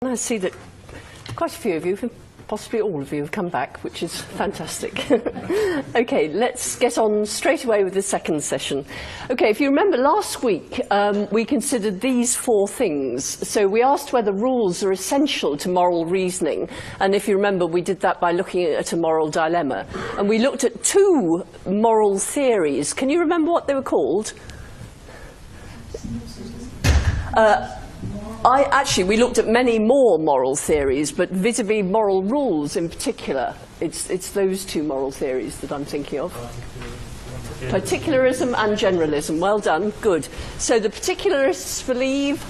I see that quite a few of you, possibly all of you, have come back, which is fantastic. Okay, let's get on straight away with the second session. Okay, if you remember last week, we considered these four things. So we asked whether rules are essential to moral reasoning. And if you remember, we did that by looking at a moral dilemma. And we looked at two moral theories. Can you remember what they were called? We looked at many more moral theories, but vis-a-vis moral rules in particular, it's those two moral theories that I'm thinking of. Particularism and generalism. Well done, good. So the particularists believe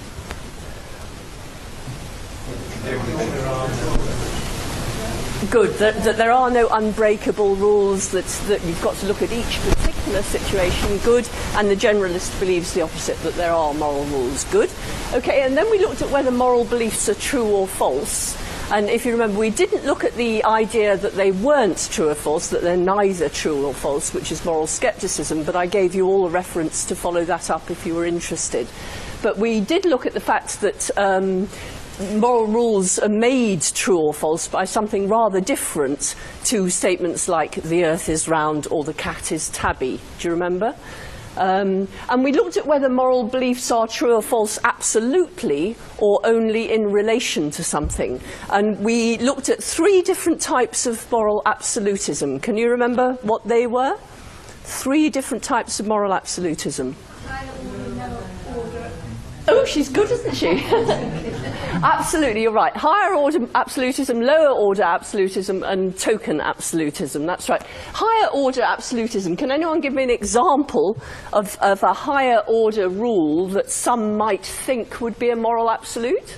good, that there are no unbreakable rules, that you've got to look at each particular situation, good, and the generalist believes the opposite, that there are moral rules, good. Okay, and then we looked at whether moral beliefs are true or false, and if you remember, we didn't look at the idea that they weren't true or false, that they're neither true or false, which is moral skepticism, but I gave you all a reference to follow that up if you were interested. But we did look at the fact that moral rules are made true or false by something rather different to statements like the earth is round or the cat is tabby. Do you remember? And we looked at whether moral beliefs are true or false absolutely or only in relation to something. And we looked at three different types of moral absolutism. Can you remember what they were? Three different types of moral absolutism. Oh, she's good, isn't she? Absolutely, you're right. Higher order absolutism, lower order absolutism, and token absolutism. That's right. Higher order absolutism. Can anyone give me an example of a higher order rule that some might think would be a moral absolute?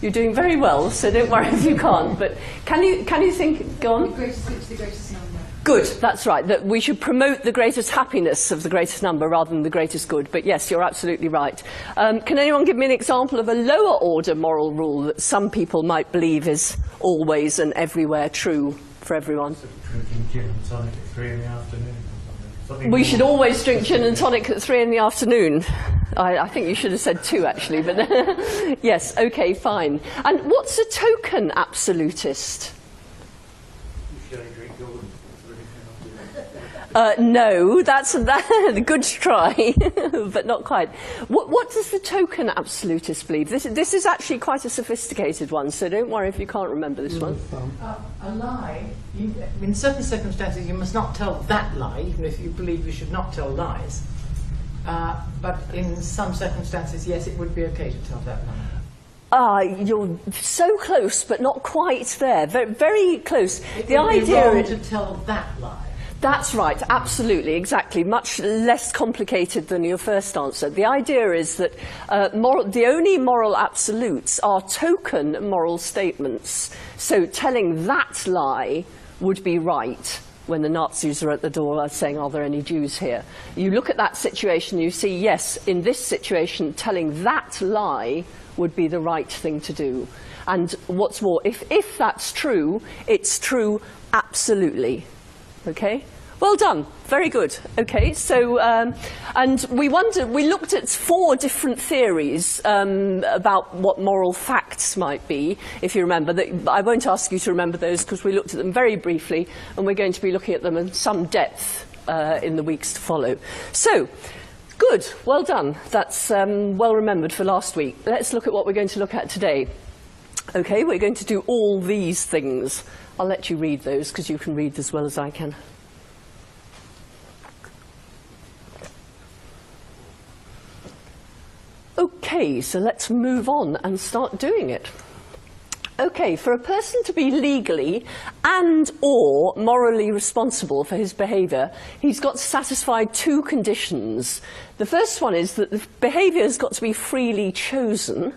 You're doing very well, so don't worry if you can't. But can you think? Go on. The greatest number. Good, that's right, that we should promote the greatest happiness of the greatest number rather than the greatest good. But yes, you're absolutely right. Can anyone give me an example of a lower order moral rule that some people might believe is always and everywhere true for everyone? Drinking gin and tonic at 3 in the afternoon. We should always drink gin and tonic at 3 in the afternoon. I think you should have said 2 actually, but yes, okay, fine. And what's a token absolutist? No, that's a good try, but not quite. What does the token absolutist believe? This is actually quite a sophisticated one, so don't worry if you can't remember this one. A lie, in certain circumstances you must not tell that lie, even if you believe you should not tell lies. But in some circumstances, yes, it would be okay to tell that lie. You're so close, but not quite there. Very, very close. The idea wrong to tell that lie. That's right, absolutely, exactly. Much less complicated than your first answer. The idea is that the only moral absolutes are token moral statements. So telling that lie would be right when the Nazis are at the door saying, are there any Jews here? You look at that situation, you see, yes, in this situation, telling that lie would be the right thing to do. And what's more, if that's true, it's true absolutely. Okay, well done, very good. Okay, so and we looked at 4 different theories about what moral facts might be. If you remember, I won't ask you to remember those because we looked at them very briefly, and we're going to be looking at them in some depth in the weeks to follow. So, good, well done. That's well remembered for last week. Let's look at what we're going to look at today. Okay, we're going to do all these things. I'll let you read those because you can read as well as I can. Okay, so let's move on and start doing it. Okay, for a person to be legally and or morally responsible for his behaviour, he's got to satisfy 2 conditions. The first one is that the behaviour has got to be freely chosen.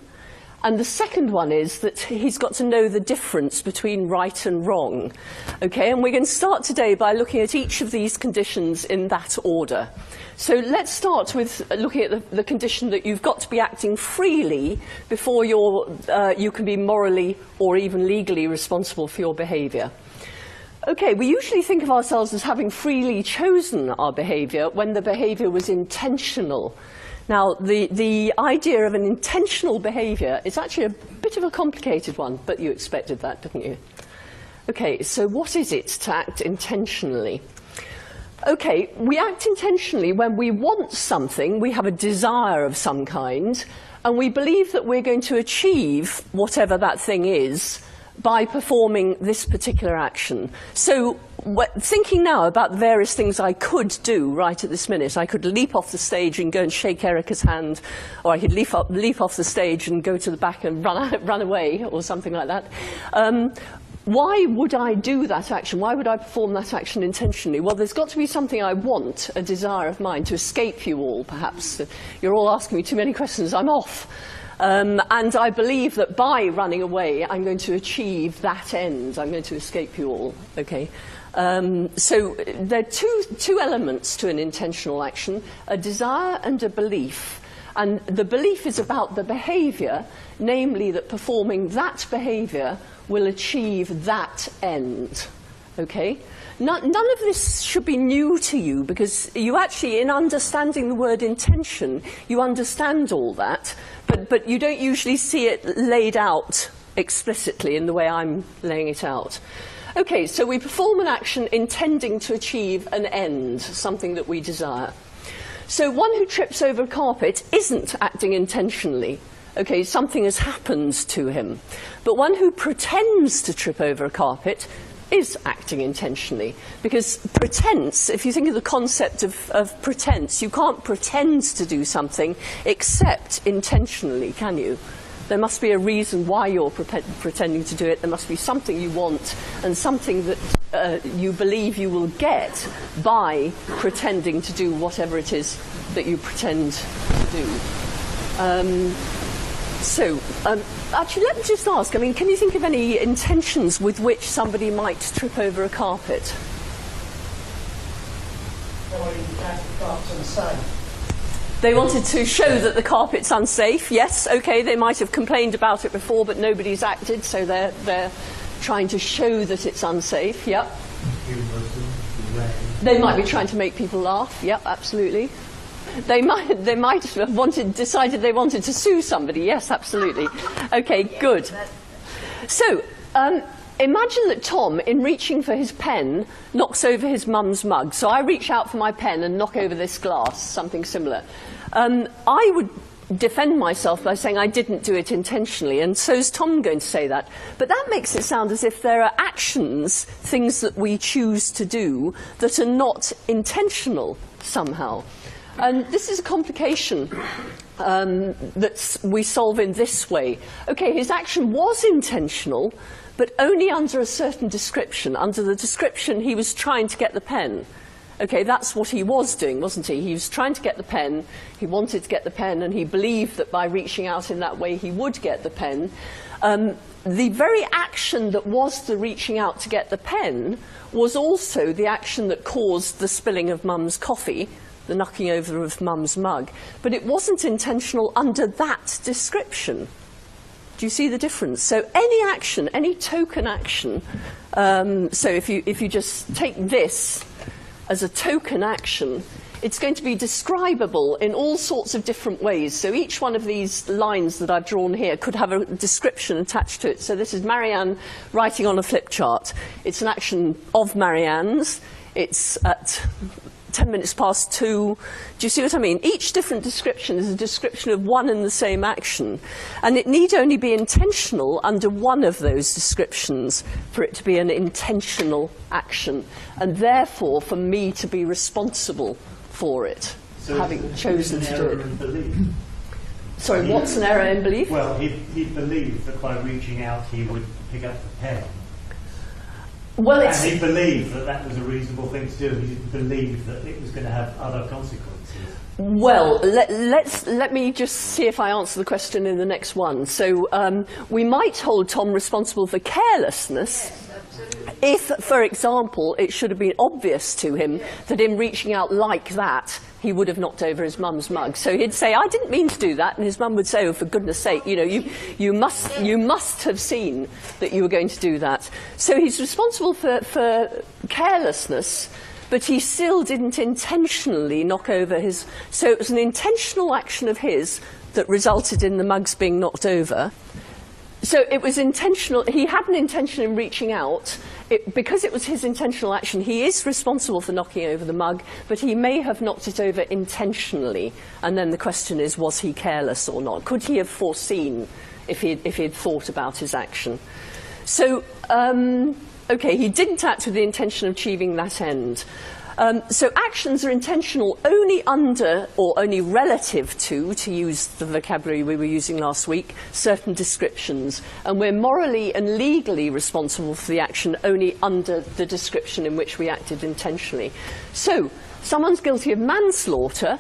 And the second one is that he's got to know the difference between right and wrong. Okay, and we're going to start today by looking at each of these conditions in that order. So let's start with looking at the condition that you've got to be acting freely before you can be morally or even legally responsible for your behaviour. Okay, we usually think of ourselves as having freely chosen our behaviour when the behaviour was intentional. Now, the idea of an intentional behaviour is actually a bit of a complicated one, but you expected that, didn't you? Okay, so what is it to act intentionally? Okay, we act intentionally when we want something, we have a desire of some kind, and we believe that we're going to achieve whatever that thing is by performing this particular action. So, thinking now about the various things I could do right at this minute, I could leap off the stage and go and shake Erica's hand, or I could leap off the stage and go to the back and run away, or something like that. Why would I do that action? Why would I perform that action intentionally? Well, there's got to be something I want, a desire of mine, to escape you all, perhaps. You're all asking me too many questions. I'm off. And I believe that by running away, I'm going to achieve that end. I'm going to escape you all. Okay. So there are two elements to an intentional action, a desire and a belief. And the belief is about the behaviour, namely that performing that behaviour will achieve that end. Okay? None of this should be new to you, because you actually, in understanding the word intention, you understand all that, but you don't usually see it laid out explicitly in the way I'm laying it out. Okay, so we perform an action intending to achieve an end, something that we desire. So one who trips over a carpet isn't acting intentionally. Okay, something has happened to him. But one who pretends to trip over a carpet is acting intentionally. Because pretense, if you think of the concept of pretense, you can't pretend to do something except intentionally, can you? There must be a reason why you're pretending to do it. There must be something you want and something that you believe you will get by pretending to do whatever it is that you pretend to do. Actually, let me just ask, I mean, can you think of any intentions with which somebody might trip over a carpet? They wanted to show that the carpet's unsafe. Yes, okay, they might have complained about it before, but nobody's acted, so they're trying to show that it's unsafe. Yep. They might be trying to make people laugh. Yep, absolutely. They might have decided they wanted to sue somebody. Yes, absolutely. Okay, good. So, imagine that Tom, in reaching for his pen, knocks over his mum's mug. So I reach out for my pen and knock over this glass, something similar. I would defend myself by saying I didn't do it intentionally, and so's Tom going to say that. But that makes it sound as if there are actions, things that we choose to do, that are not intentional somehow. And this is a complication that we solve in this way. Okay, his action was intentional, but only under a certain description. Under the description, he was trying to get the pen. Okay, that's what he was doing, wasn't he? He was trying to get the pen, he wanted to get the pen, and he believed that by reaching out in that way he would get the pen. The very action that was the reaching out to get the pen was also the action that caused the spilling of Mum's coffee, the knocking over of Mum's mug. But it wasn't intentional under that description. Do you see the difference? So any action, any token action, so if you just take this as a token action, it's going to be describable in all sorts of different ways. So each one of these lines that I've drawn here could have a description attached to it. So this is Marianne writing on a flip chart. It's an action of Marianne's. It's at 10 minutes past 2. Do you see what I mean? Each different description is a description of one and the same action. And it need only be intentional under one of those descriptions for it to be an intentional action. And therefore, for me to be responsible for it, so having chosen to do it. Sorry, what's an error in belief? Well, he believed that by reaching out he would pick up the pen. Well, and he believed that that was a reasonable thing to do. He didn't believe that it was going to have other consequences. Well, let me just see if I answer the question in the next one. So we might hold Tom responsible for carelessness if, for example, it should have been obvious to him that in reaching out like that, he would have knocked over his mum's mug. So he'd say, I didn't mean to do that, and his mum would say, oh, for goodness sake, you know, you must have seen that you were going to do that. So he's responsible for carelessness, but he still didn't intentionally knock over his... So it was an intentional action of his that resulted in the mugs being knocked over. So it was intentional. He had an intention in reaching out. Because it was his intentional action, he is responsible for knocking over the mug, but he may have knocked it over intentionally. And then the question is, was he careless or not? Could he have foreseen if he had thought about his action? So, okay, he didn't act with the intention of achieving that end. So actions are intentional only under, or only relative to use the vocabulary we were using last week, certain descriptions. And we're morally and legally responsible for the action only under the description in which we acted intentionally. So, someone's guilty of manslaughter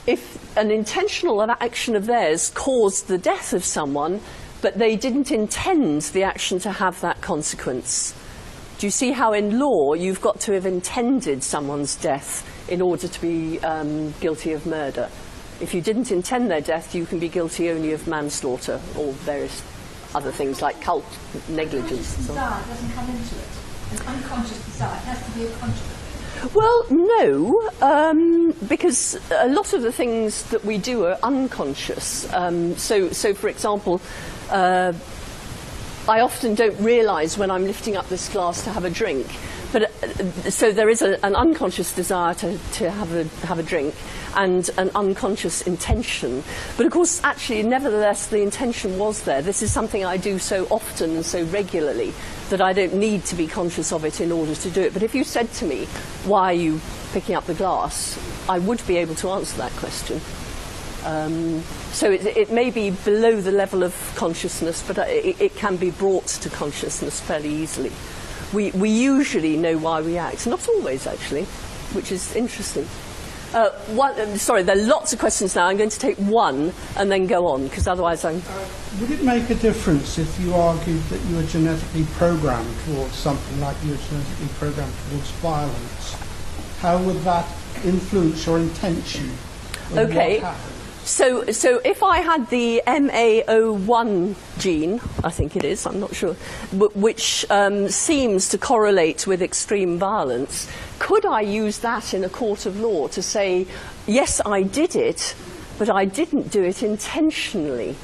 if an intentional action of theirs caused the death of someone, but they didn't intend the action to have that consequence. Do you see how in law you've got to have intended someone's death in order to be guilty of murder? If you didn't intend their death, you can be guilty only of manslaughter or various other things like cult negligence. Conscious desire doesn't come into it. An unconscious desire, it has to be a conscious. Well, no, because a lot of the things that we do are unconscious. So for example, I often don't realise when I'm lifting up this glass to have a drink. But so there is an unconscious desire to have a drink and an unconscious intention. But of course, actually, nevertheless, the intention was there. This is something I do so often and so regularly that I don't need to be conscious of it in order to do it. But if you said to me, why are you picking up the glass, I would be able to answer that question. So it may be below the level of consciousness, but it can be brought to consciousness fairly easily. We usually know why we act, not always actually, which is interesting. Sorry, there are lots of questions now. I'm going to take one and then go on, because otherwise I'm... Would it make a difference if you argued that you were genetically programmed towards something like you were genetically programmed towards violence? How would that influence your intention? Okay. So if I had the MAO1 gene, I think it is, I'm not sure, which seems to correlate with extreme violence, could I use that in a court of law to say, yes, I did it, but I didn't do it intentionally?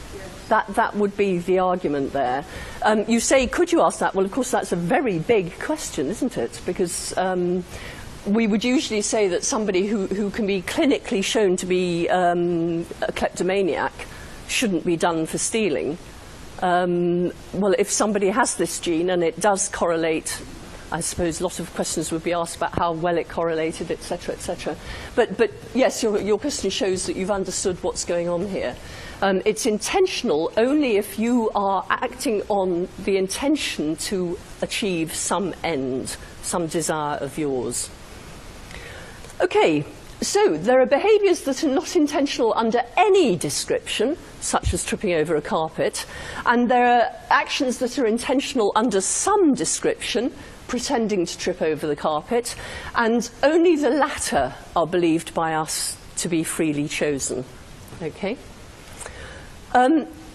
That would be the argument there. You say, could you ask that? Well, of course, that's a very big question, isn't it? Because we would usually say that somebody who can be clinically shown to be a kleptomaniac shouldn't be done for stealing. Well, if somebody has this gene and it does correlate, I suppose a lot of questions would be asked about how well it correlated, etc., etc. But yes, your question shows that you've understood what's going on here. It's intentional only if you are acting on the intention to achieve some end, some desire of yours. Okay, so there are behaviours that are not intentional under any description, such as tripping over a carpet, and there are actions that are intentional under some description, pretending to trip over the carpet, and only the latter are believed by us to be freely chosen. Okay?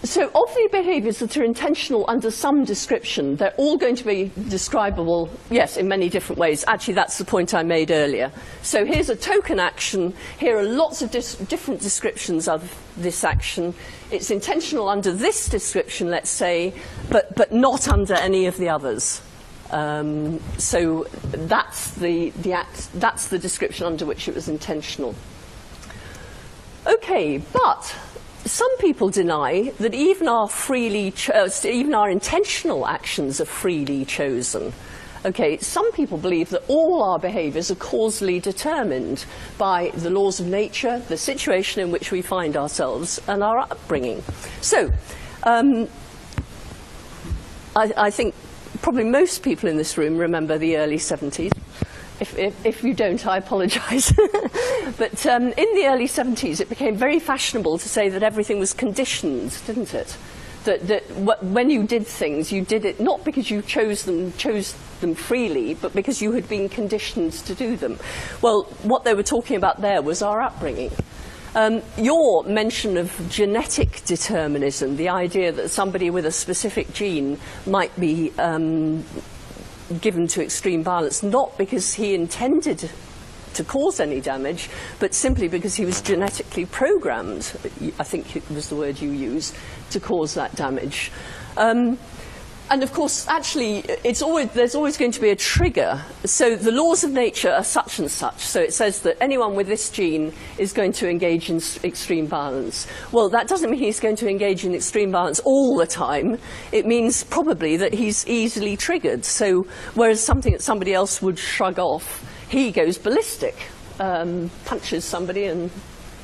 So of the behaviours that are intentional under some description, they're all going to be describable, yes, in many different ways. Actually, that's the point I made earlier. So here's a token action. Here are lots of different descriptions of this action. It's intentional under this description, let's say, but not under any of the others. So that's that's the description under which it was intentional. Okay, but some people deny that even our intentional actions are freely chosen. Okay, some people believe that all our behaviours are causally determined by the laws of nature, the situation in which we find ourselves, and our upbringing. So, I think probably most people in this room remember the early 70s. If you don't, I apologise. But in the early 70s, it became very fashionable to say that everything was conditioned, didn't it? That when you did things, you did it not because you chose them freely, but because you had been conditioned to do them. Well, what they were talking about there was our upbringing. Your mention of genetic determinism, the idea that somebody with a specific gene might be given to extreme violence, not because he intended to cause any damage, but simply because he was genetically programmed, I think it was the word you used, to cause that damage. And of course, actually, there's always going to be a trigger. So the laws of nature are such and such. So it says that anyone with this gene is going to engage in extreme violence. Well, that doesn't mean he's going to engage in extreme violence all the time. It means probably that he's easily triggered. So whereas something that somebody else would shrug off, he goes ballistic, punches somebody and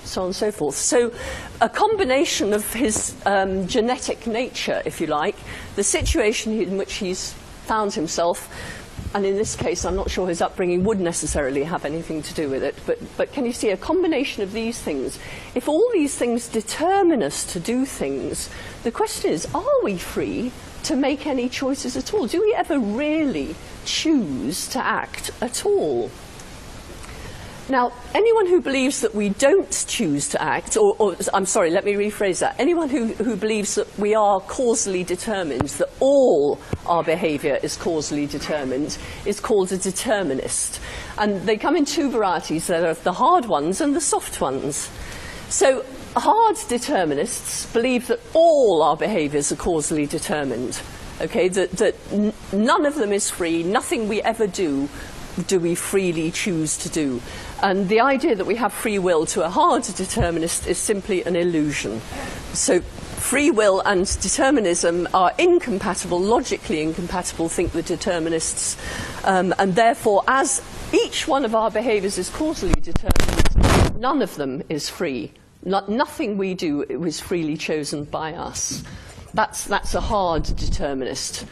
so on and so forth. So a combination of his genetic nature, if you like, the situation in which he's found himself, and in this case I'm not sure his upbringing would necessarily have anything to do with it, but can you see a combination of these things? If all these things determine us to do things, the question is, are we free to make any choices at all? Do we ever really choose to act at all? Now, anyone who believes that we don't choose to act, or I'm sorry, let me rephrase that. Anyone who believes that we are causally determined, that all our behaviour is causally determined, is called a determinist. And they come in two varieties. There are the hard ones and the soft ones. So hard determinists believe that all our behaviours are causally determined. Okay, that none of them is free, nothing we ever do we freely choose to do. And the idea that we have free will to a hard determinist is simply an illusion. So free will and determinism are incompatible, logically incompatible, think the determinists. And therefore, as each one of our behaviours is causally determined, none of them is free. Nothing we do is freely chosen by us. That's a hard determinist.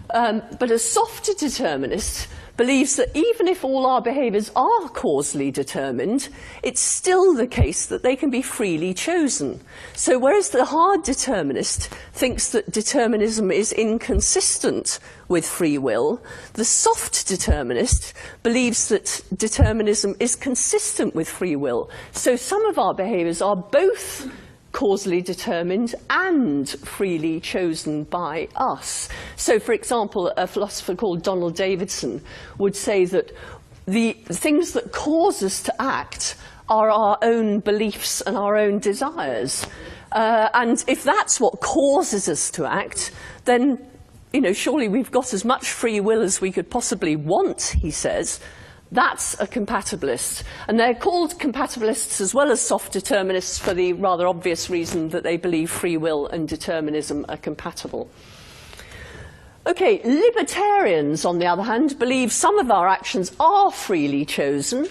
But a softer determinist believes that even if all our behaviours are causally determined, it's still the case that they can be freely chosen. So whereas the hard determinist thinks that determinism is inconsistent with free will, the soft determinist believes that determinism is consistent with free will. So some of our behaviours are both causally determined and freely chosen by us. So, for example, a philosopher called Donald Davidson would say that the things that cause us to act are our own beliefs and our own desires. And if that's what causes us to act, then, you know, surely we've got as much free will as we could possibly want, he says. That's a compatibilist. And they're called compatibilists as well as soft determinists for the rather obvious reason that they believe free will and determinism are compatible. Okay, libertarians, on the other hand, believe some of our actions are freely chosen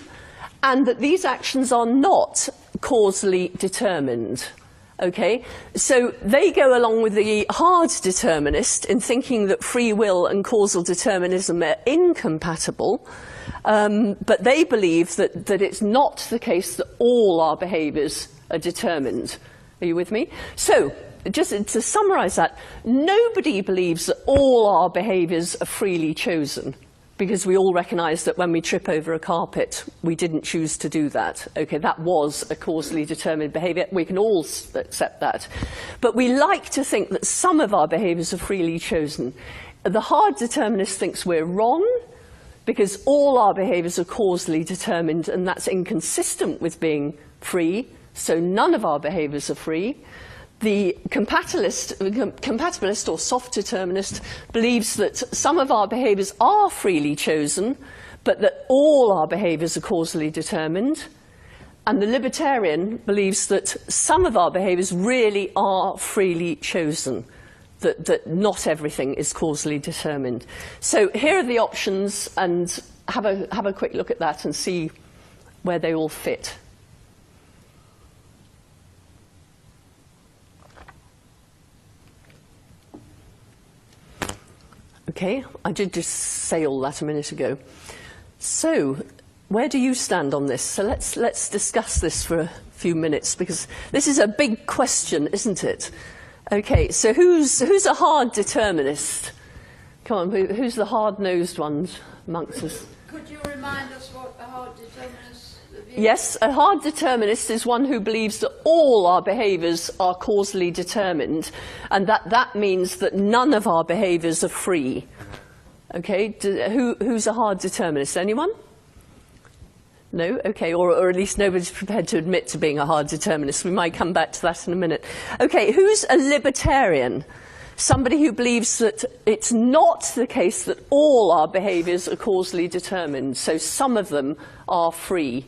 and that these actions are not causally determined. Okay, so they go along with the hard determinist in thinking that free will and causal determinism are incompatible. But they believe that it's not the case that all our behaviours are determined. Are you with me? So, just to summarise that, nobody believes that all our behaviours are freely chosen, because we all recognise that when we trip over a carpet, we didn't choose to do that. Okay, that was a causally determined behaviour. We can all accept that. But we like to think that some of our behaviours are freely chosen. The hard determinist thinks we're wrong, because all our behaviours are causally determined, and that's inconsistent with being free, so none of our behaviours are free. The compatibilist or soft determinist believes that some of our behaviours are freely chosen, but that all our behaviours are causally determined. And the libertarian believes that some of our behaviours really are freely chosen, that not everything is causally determined. So here are the options, and have a quick look at that and see where they all fit. Okay, I did just say all that a minute ago. So, where do you stand on this? So let's discuss this for a few minutes, because this is a big question, isn't it? Okay, so who's a hard determinist? Come on, who's the hard-nosed ones amongst us? Could you remind us what a hard determinist is? Yes, a hard determinist is one who believes that all our behaviours are causally determined, and that means that none of our behaviours are free. Okay, who's a hard determinist? Anyone? No? Okay, or at least nobody's prepared to admit to being a hard determinist. We might come back to that in a minute. Okay, who's a libertarian? Somebody who believes that it's not the case that all our behaviours are causally determined, so some of them are free.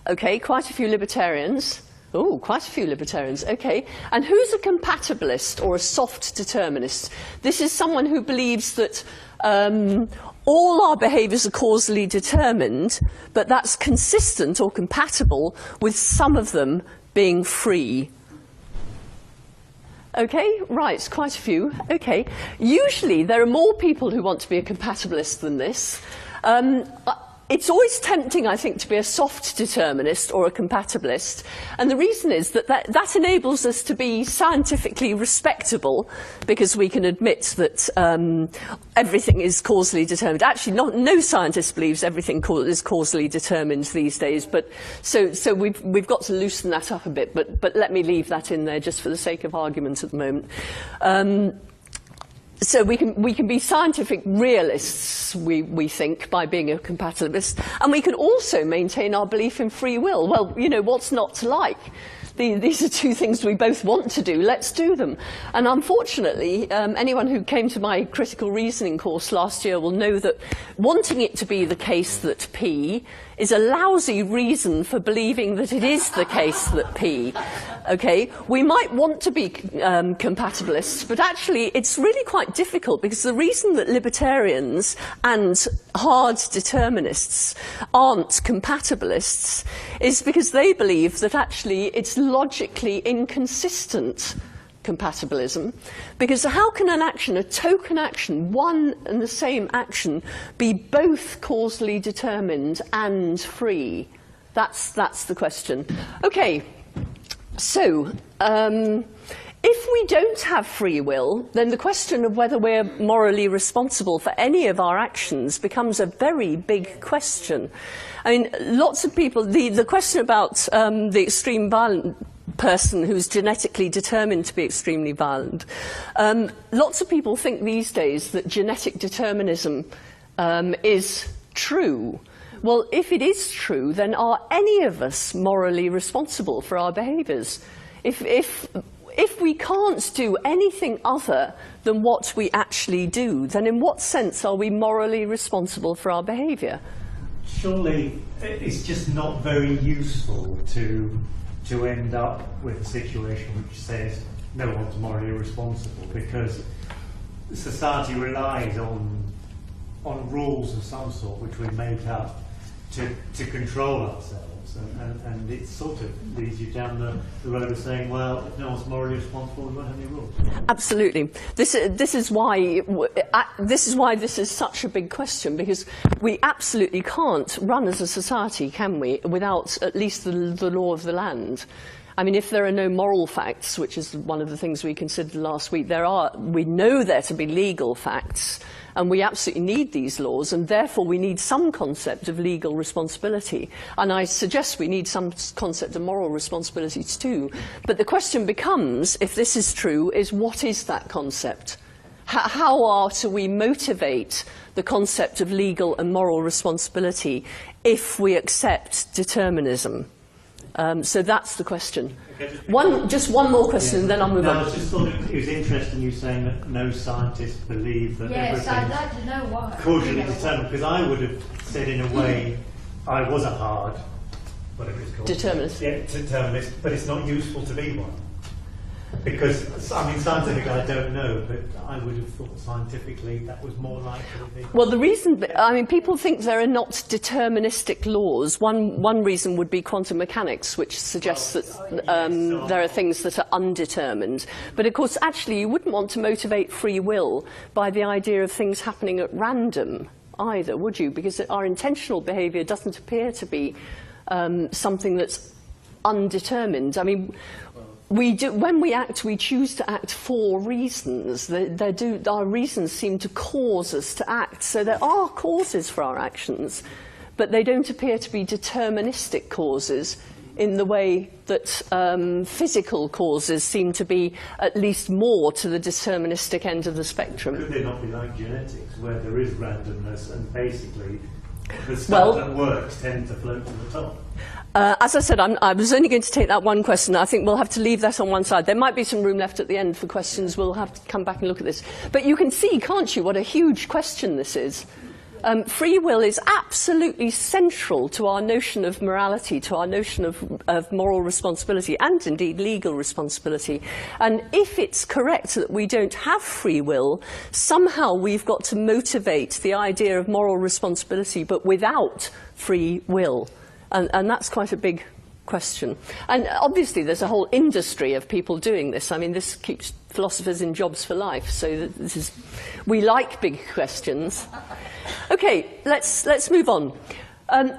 Okay, quite a few libertarians. Oh, quite a few libertarians. Okay, and who's a compatibilist or a soft determinist? This is someone who believes that all our behaviours are causally determined, but that's consistent or compatible with some of them being free. Okay, right, quite a few. Okay, usually there are more people who want to be a compatibilist than this. It's always tempting, I think, to be a soft determinist or a compatibilist, and the reason is that enables us to be scientifically respectable, because we can admit that everything is causally determined. Actually, no scientist believes everything is causally determined these days, but so we've got to loosen that up a bit. But let me leave that in there just for the sake of argument at the moment. So we can be scientific realists, we think, by being a compatibilist, and we can also maintain our belief in free will. Well, you know, what's not to like? These are two things we both want to do. Let's do them. And unfortunately, anyone who came to my critical reasoning course last year will know that wanting it to be the case that P is a lousy reason for believing that it is the case that P. Okay, we might want to be compatibilists, but actually it's really quite difficult, because the reason that libertarians and hard determinists aren't compatibilists is because they believe that actually it's logically inconsistent compatibilism, because how can an action, a token action, one and the same action, be both causally determined and free? That's the question. Okay, so if we don't have free will, then the question of whether we're morally responsible for any of our actions becomes a very big question. I mean, lots of people, the question about the extreme violent person who's genetically determined to be extremely violent. Lots of people think these days that genetic determinism is true. Well, if it is true, then are any of us morally responsible for our behaviours? If we can't do anything other than what we actually do, then in what sense are we morally responsible for our behaviour? Surely it's just not very useful to end up with a situation which says no one's morally responsible, because society relies on rules of some sort which we make up to control ourselves, and it sort of leads you down the road of saying, well, if no one's morally responsible, we won't have any rules. Absolutely. This is why this is such a big question, because we absolutely can't run as a society, can we, without at least the law of the land. I mean, if there are no moral facts, which is one of the things we considered last week, we know there to be legal facts, and we absolutely need these laws, and therefore we need some concept of legal responsibility. And I suggest we need some concept of moral responsibility too. But the question becomes, if this is true, is what is that concept? How are we motivate the concept of legal and moral responsibility if we accept determinism? So that's the question. Okay, just one more question, and then I'll move on. I was just thought it was interesting you saying that no scientists believe that Yes, I'd everything's like to know why. causally determined, because I would have said in a way I was a hard, whatever it's called. Determinist. Yeah, determinist, but it's not useful to be one. Because, I mean, scientifically I don't know, but I would have thought scientifically that was more likely to be. Well, the reason, I mean, people think there are not deterministic laws. One reason would be quantum mechanics, which suggests that there are things that are undetermined. But of course, actually, you wouldn't want to motivate free will by the idea of things happening at random either, would you? Because our intentional behaviour doesn't appear to be something that's undetermined. I mean, when we act, we choose to act for reasons. Our reasons seem to cause us to act. So there are causes for our actions, but they don't appear to be deterministic causes in the way that physical causes seem to be at least more to the deterministic end of the spectrum. Could they not be like genetics, where there is randomness and basically The stuff Well- that works tends to float to the top. As I said, I was only going to take that one question. I think we'll have to leave that on one side. There might be some room left at the end for questions. We'll have to come back and look at this. But you can see, can't you, what a huge question this is. Free will is absolutely central to our notion of morality, to our notion of moral responsibility, and indeed legal responsibility. And if it's correct that we don't have free will, somehow we've got to motivate the idea of moral responsibility, but without free will. And that's quite a big question. And obviously there's a whole industry of people doing this. I mean, this keeps philosophers in jobs for life. So we like big questions. Okay, let's move on.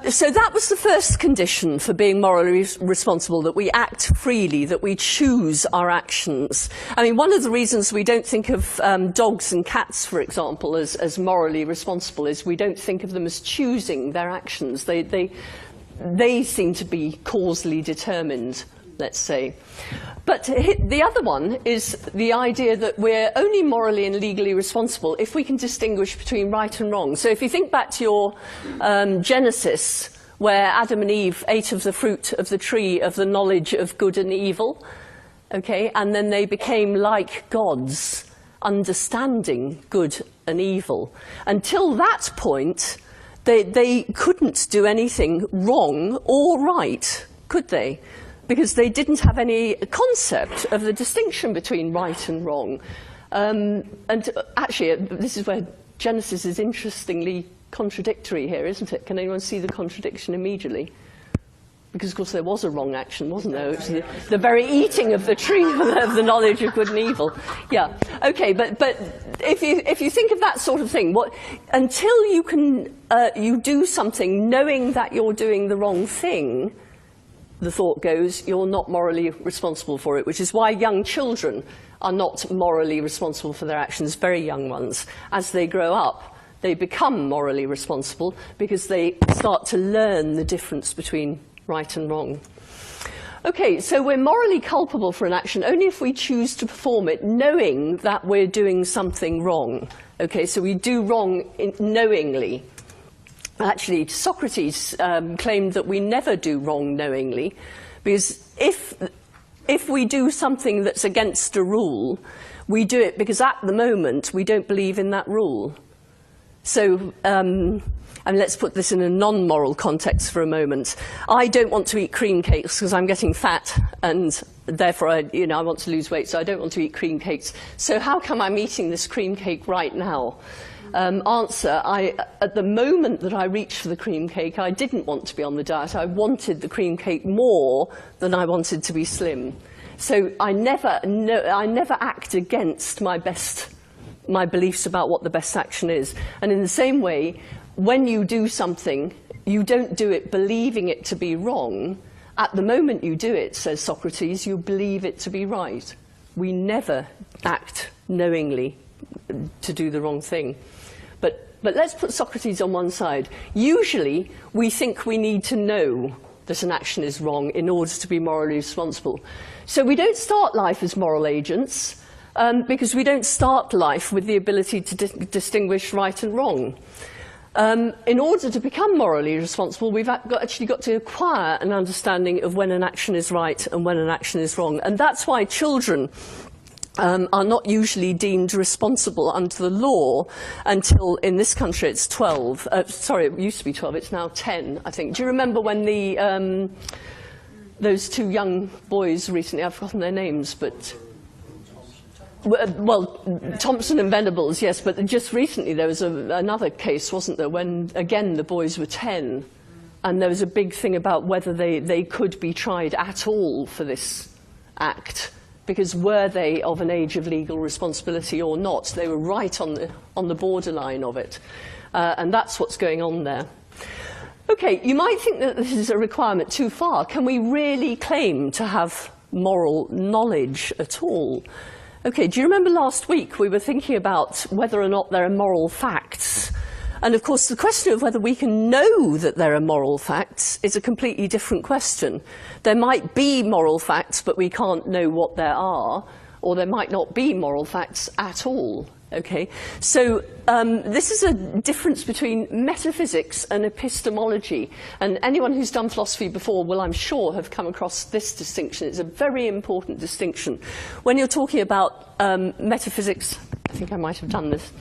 So that was the first condition for being morally responsible, that we act freely, that we choose our actions. I mean, one of the reasons we don't think of dogs and cats, for example, as morally responsible is we don't think of them as choosing their actions. They seem to be causally determined, let's say. But the other one is the idea that we're only morally and legally responsible if we can distinguish between right and wrong. So if you think back to your Genesis, where Adam and Eve ate of the fruit of the tree of the knowledge of good and evil, okay, and then they became like gods, understanding good and evil. Until that point, they couldn't do anything wrong or right, could they? Because they didn't have any concept of the distinction between right and wrong. And actually, this is where Genesis is interestingly contradictory here, isn't it? Can anyone see the contradiction immediately? Because, of course, there was a wrong action, wasn't there? It was the very eating of the tree of the knowledge of good and evil. Yeah, okay, but if you think of that sort of thing, until you can you do something knowing that you're doing the wrong thing, the thought goes, you're not morally responsible for it, which is why young children are not morally responsible for their actions, very young ones. As they grow up, they become morally responsible because they start to learn the difference between right and wrong. Okay, so we're morally culpable for an action only if we choose to perform it knowing that we're doing something wrong. Okay, so we do wrong knowingly. Actually, Socrates claimed that we never do wrong knowingly, because if we do something that's against a rule, we do it because at the moment we don't believe in that rule. So, and let's put this in a non-moral context for a moment. I don't want to eat cream cakes because I'm getting fat, and therefore I want to lose weight, so I don't want to eat cream cakes. So how come I'm eating this cream cake right now? Answer, at the moment that I reached for the cream cake, I didn't want to be on the diet. I wanted the cream cake more than I wanted to be slim. So I never act against my beliefs about what the best action is. And in the same way, when you do something, you don't do it believing it to be wrong. At the moment you do it, says Socrates, you believe it to be right. We never act knowingly to do the wrong thing. But let's put Socrates on one side. Usually, we think we need to know that an action is wrong in order to be morally responsible. So we don't start life as moral agents, because we don't start life with the ability to distinguish right and wrong. In order to become morally responsible, we've actually got to acquire an understanding of when an action is right and when an action is wrong. And that's why children are not usually deemed responsible under the law until, in this country, it's 12. Sorry, it used to be 12, it's now 10, I think. Do you remember when those two young boys recently, I've forgotten their names, but... Well, Thompson and Venables, yes, but just recently there was another case, wasn't there, when, again, the boys were 10, and there was a big thing about whether they could be tried at all for this act. Because were they of an age of legal responsibility or not? They were right on the borderline of it. And that's what's going on there. Okay, you might think that this is a requirement too far. Can we really claim to have moral knowledge at all? Okay, do you remember last week we were thinking about whether or not there are moral facts? And of course, the question of whether we can know that there are moral facts is a completely different question. There might be moral facts, but we can't know what there are, or there might not be moral facts at all. Okay, so this is a difference between metaphysics and epistemology, and anyone who's done philosophy before will, I'm sure, have come across this distinction. It's a very important distinction. When you're talking about metaphysics, I think I might have done this.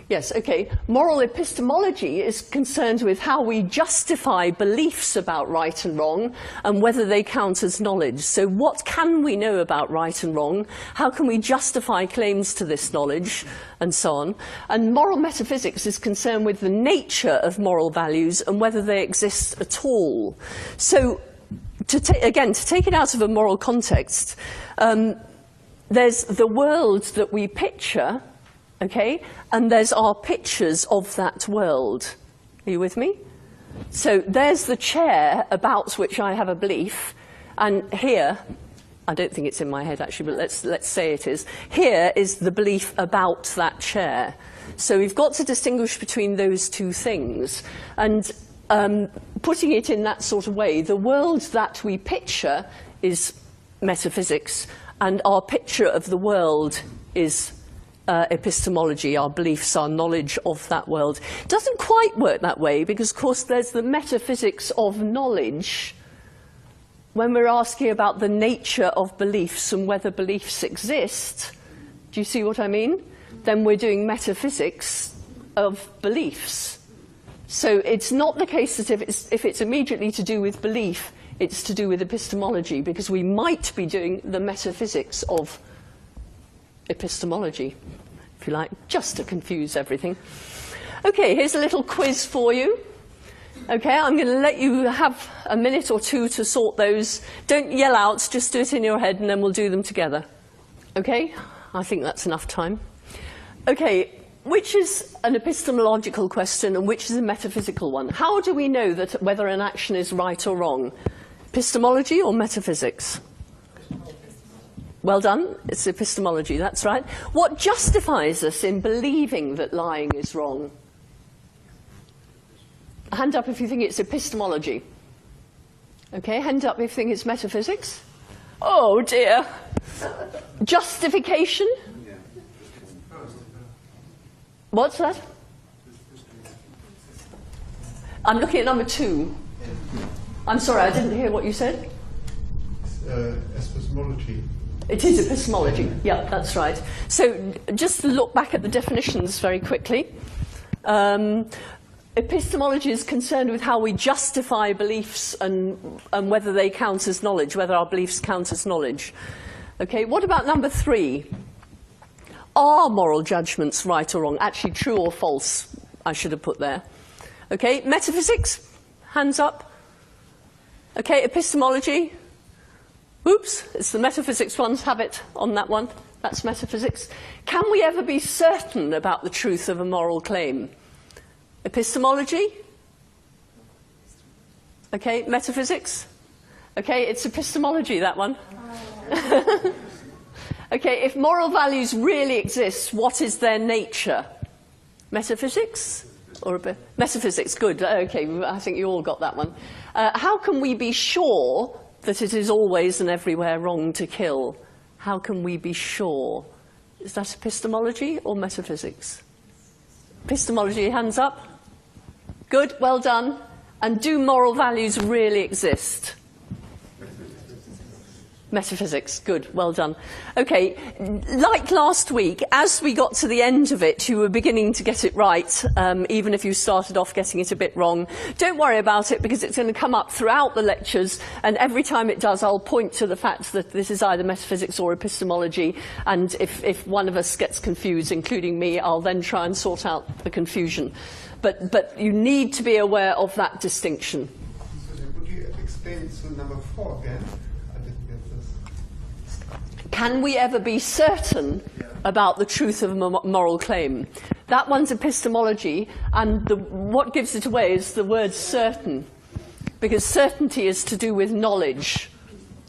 Yes, okay. Moral epistemology is concerned with how we justify beliefs about right and wrong and whether they count as knowledge. So what can we know about right and wrong? How can we justify claims to this knowledge? And so on. And moral metaphysics is concerned with the nature of moral values and whether they exist at all. So, to take it out of a moral context, there's the world that we picture, okay, and there's our pictures of that world. Are you with me? So there's the chair about which I have a belief, and here, I don't think it's in my head actually, but let's say it is. Here is the belief about that chair. So we've got to distinguish between those two things. And putting it in that sort of way, the world that we picture is metaphysics, and our picture of the world is epistemology, our beliefs, our knowledge of that world. It doesn't quite work that way because, of course, there's the metaphysics of knowledge. When we're asking about the nature of beliefs and whether beliefs exist, do you see what I mean? Then we're doing metaphysics of beliefs. So it's not the case that if it's immediately to do with belief, it's to do with epistemology, because we might be doing the metaphysics of epistemology, if you like, just to confuse everything. Okay, here's a little quiz for you. Okay, I'm going to let you have a minute or two to sort those. Don't yell out, just do it in your head and then we'll do them together. Okay, I think that's enough time. Okay, which is an epistemological question and which is a metaphysical one? How do we know that whether an action is right or wrong? Epistemology or metaphysics? Well done, it's epistemology, that's right. What justifies us in believing that lying is wrong? Hand up if you think it's epistemology. Okay, hand up if you think it's metaphysics. Oh dear. Justification? What's that? I'm looking at number 2. I'm sorry, I didn't hear what you said. Epistemology. It is epistemology, yeah, that's right. So just to look back at the definitions very quickly. Epistemology is concerned with how we justify beliefs and whether they count as knowledge, whether our beliefs count as knowledge. Okay, what about number 3? Are moral judgments right or wrong? Actually, true or false, I should have put there. Okay, metaphysics, hands up. Okay, epistemology. Oops, it's the metaphysics ones, have it on that one. That's metaphysics. Can we ever be certain about the truth of a moral claim? Epistemology? Okay, metaphysics? Okay, it's epistemology, that one. Okay, if moral values really exist, what is their nature? Metaphysics? Or metaphysics, good. Okay, I think you all got that one. How can we be sure that it is always and everywhere wrong to kill? How can we be sure? Is that epistemology or metaphysics? Epistemology, hands up. Good, well done. And do moral values really exist? Metaphysics, good, well done. Okay, like last week, as we got to the end of it, you were beginning to get it right, even if you started off getting it a bit wrong. Don't worry about it, because it's going to come up throughout the lectures, and every time it does, I'll point to the fact that this is either metaphysics or epistemology, and if one of us gets confused, including me, I'll then try and sort out the confusion. But you need to be aware of that distinction. Would you explain to number 4 again? Can we ever be certain about the truth of a moral claim? That one's epistemology, and what gives it away is the word certain, because certainty is to do with knowledge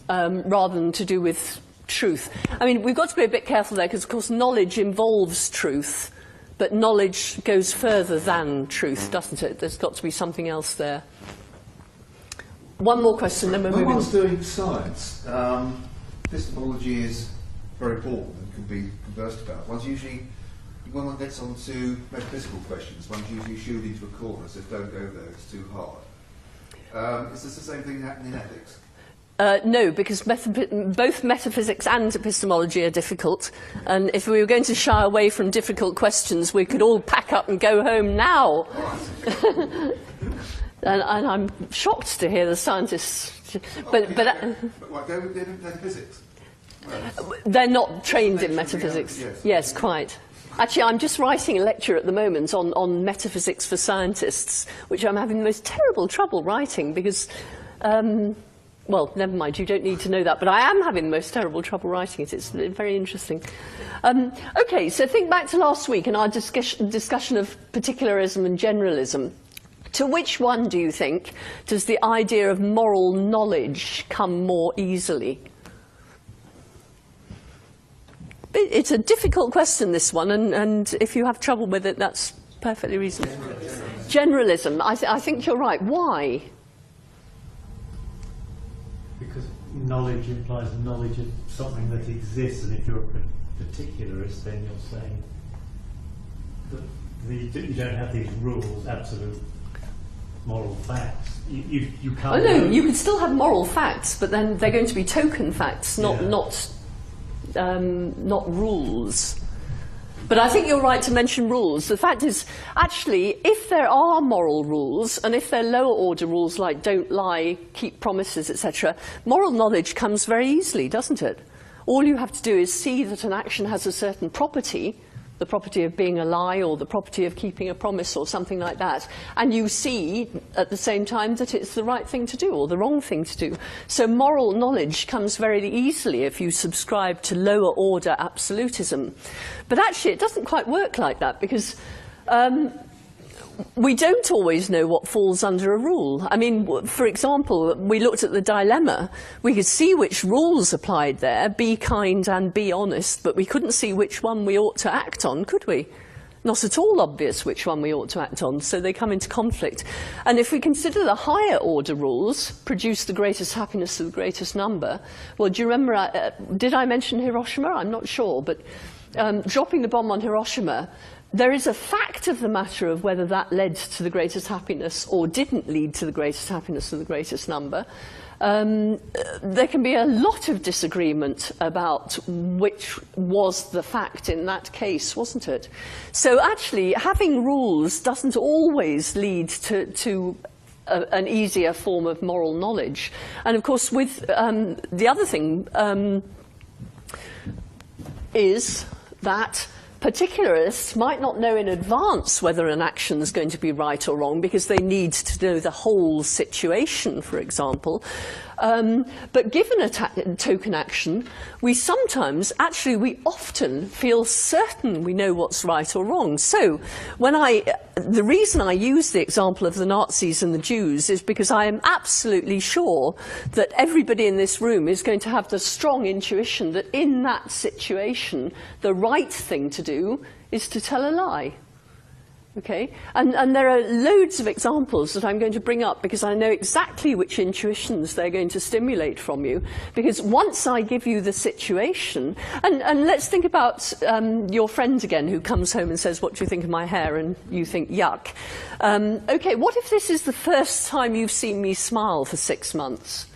rather than to do with truth. I mean, we've got to be a bit careful there, because, of course, knowledge involves truth, but knowledge goes further than truth, doesn't it? There's got to be something else there. One more question, then we're moving on. When one's doing science, epistemology is very important and can be conversed about. When one gets on to metaphysical questions, one's usually shooed into a corner, so don't go there, it's too hard. Is this the same thing happening in ethics? No, because both metaphysics and epistemology are difficult, and if we were going to shy away from difficult questions, we could all pack up and go home now. and I'm shocked to hear the scientists. But what, go with metaphysics? Well, they're not trained in metaphysics. Yes, quite. Actually, I'm just writing a lecture at the moment on metaphysics for scientists, which I'm having the most terrible trouble writing because. Well, never mind, you don't need to know that, but I am having the most terrible trouble writing it. It's very interesting. Okay, so think back to last week and our discussion of particularism and generalism. To which one do you think does the idea of moral knowledge come more easily? It's a difficult question, this one, and if you have trouble with it, that's perfectly reasonable. Generalism. I think you're right. Why? Because knowledge implies knowledge of something that exists, and if you're a particularist, then you're saying that you don't have these rules, absolute moral facts. You can't. Oh no, you could still have moral facts, but then they're going to be token facts, not rules. But I think you're right to mention rules. The fact is, actually, if there are moral rules, and if they're lower order rules like don't lie, keep promises, etc., moral knowledge comes very easily, doesn't it? All you have to do is see that an action has a certain property, the property of being a lie or the property of keeping a promise or something like that, and you see at the same time that it's the right thing to do or the wrong thing to do. So moral knowledge comes very easily if you subscribe to lower order absolutism. But actually it doesn't quite work like that because we don't always know what falls under a rule. I mean, for example, we looked at the dilemma. We could see which rules applied there, be kind and be honest, but we couldn't see which one we ought to act on, could we? Not at all obvious which one we ought to act on, so they come into conflict. And if we consider the higher order rules, produce the greatest happiness of the greatest number, well, do you remember, did I mention Hiroshima? I'm not sure, but dropping the bomb on Hiroshima, there is a fact of the matter of whether that led to the greatest happiness or didn't lead to the greatest happiness of the greatest number. There can be a lot of disagreement about which was the fact in that case, wasn't it? So actually, having rules doesn't always lead to an easier form of moral knowledge. And of course, with the other thing is that particularists might not know in advance whether an action is going to be right or wrong because they need to know the whole situation, for example. But given a token action, we often feel certain we know what's right or wrong. So the reason I use the example of the Nazis and the Jews is because I am absolutely sure that everybody in this room is going to have the strong intuition that in that situation, the right thing to do is to tell a lie. Okay? And there are loads of examples that I'm going to bring up because I know exactly which intuitions they're going to stimulate from you. Because once I give you the situation, and let's think about your friend again who comes home and says, "What do you think of my hair?" And you think, "Yuck." Okay, what if this is the first time you've seen me smile for 6 months?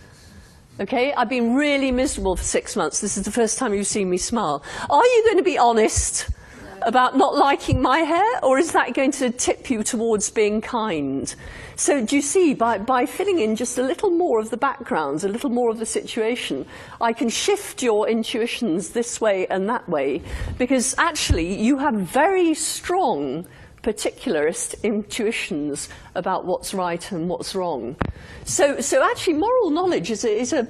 Okay, I've been really miserable for 6 months. This is the first time you've seen me smile. Are you going to be honest about not liking my hair, or is that going to tip you towards being kind? So do you see, by filling in just a little more of the background, a little more of the situation, I can shift your intuitions this way and that way, because actually you have very strong particularist intuitions about what's right and what's wrong. So actually moral knowledge is a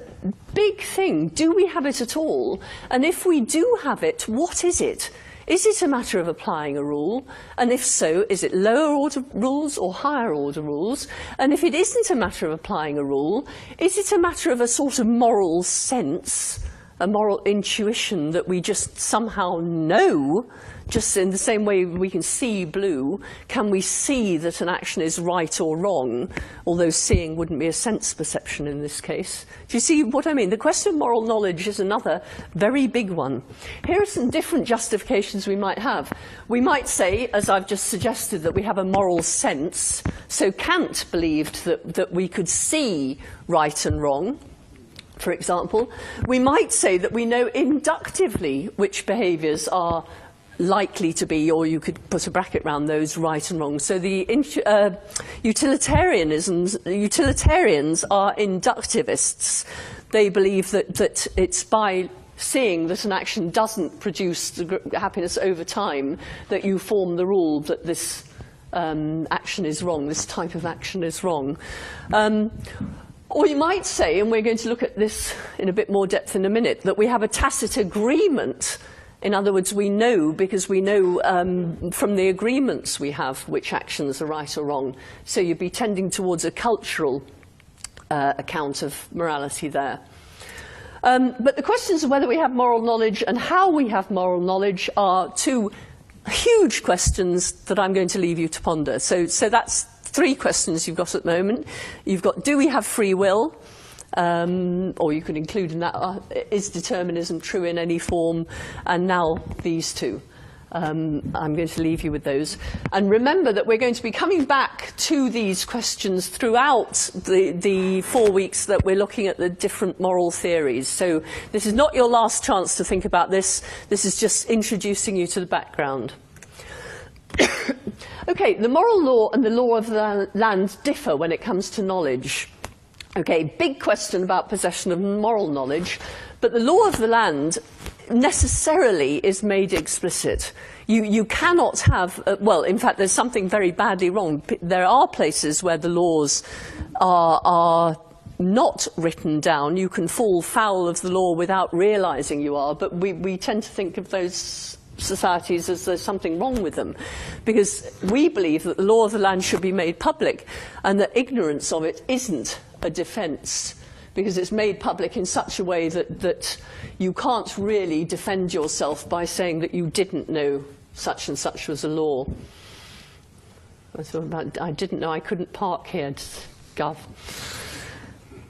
big thing. Do we have it at all? And if we do have it, what is it? Is it a matter of applying a rule? And if so, is it lower order rules or higher order rules? And if it isn't a matter of applying a rule, is it a matter of a sort of moral sense a moral intuition that we just somehow know, just in the same way we can see blue, can we see that an action is right or wrong, although seeing wouldn't be a sense perception in this case. Do you see what I mean? The question of moral knowledge is another very big one. Here are some different justifications we might have. We might say, as I've just suggested, that we have a moral sense. So Kant believed that we could see right and wrong. For example, we might say that we know inductively which behaviours are likely to be, or you could put a bracket around those, right and wrong. So the utilitarians are inductivists. They believe that it's by seeing that an action doesn't produce the happiness over time that you form the rule that this action is wrong, this type of action is wrong. Or you might say, and we're going to look at this in a bit more depth in a minute, that we have a tacit agreement. In other words, we know, because we know from the agreements we have which actions are right or wrong. So you'd be tending towards a cultural account of morality there. But the questions of whether we have moral knowledge and how we have moral knowledge are two huge questions that I'm going to leave you to ponder. So that's three questions you've got at the moment. You've got, do we have free will? Or you could include in that, is determinism true in any form? And now these two. I'm going to leave you with those. And remember that we're going to be coming back to these questions throughout the 4 weeks that we're looking at the different moral theories. So this is not your last chance to think about this. This is just introducing you to the background. Okay, the moral law and the law of the land differ when it comes to knowledge. Okay, big question about possession of moral knowledge, but the law of the land necessarily is made explicit. You cannot have, well, in fact, there's something very badly wrong. There are places where the laws are not written down. You can fall foul of the law without realizing you are, but we tend to think of those societies as there's something wrong with them, because we believe that the law of the land should be made public and that ignorance of it isn't a defence, because it's made public in such a way that you can't really defend yourself by saying that you didn't know such and such was a law. I didn't know I couldn't park here, Gov.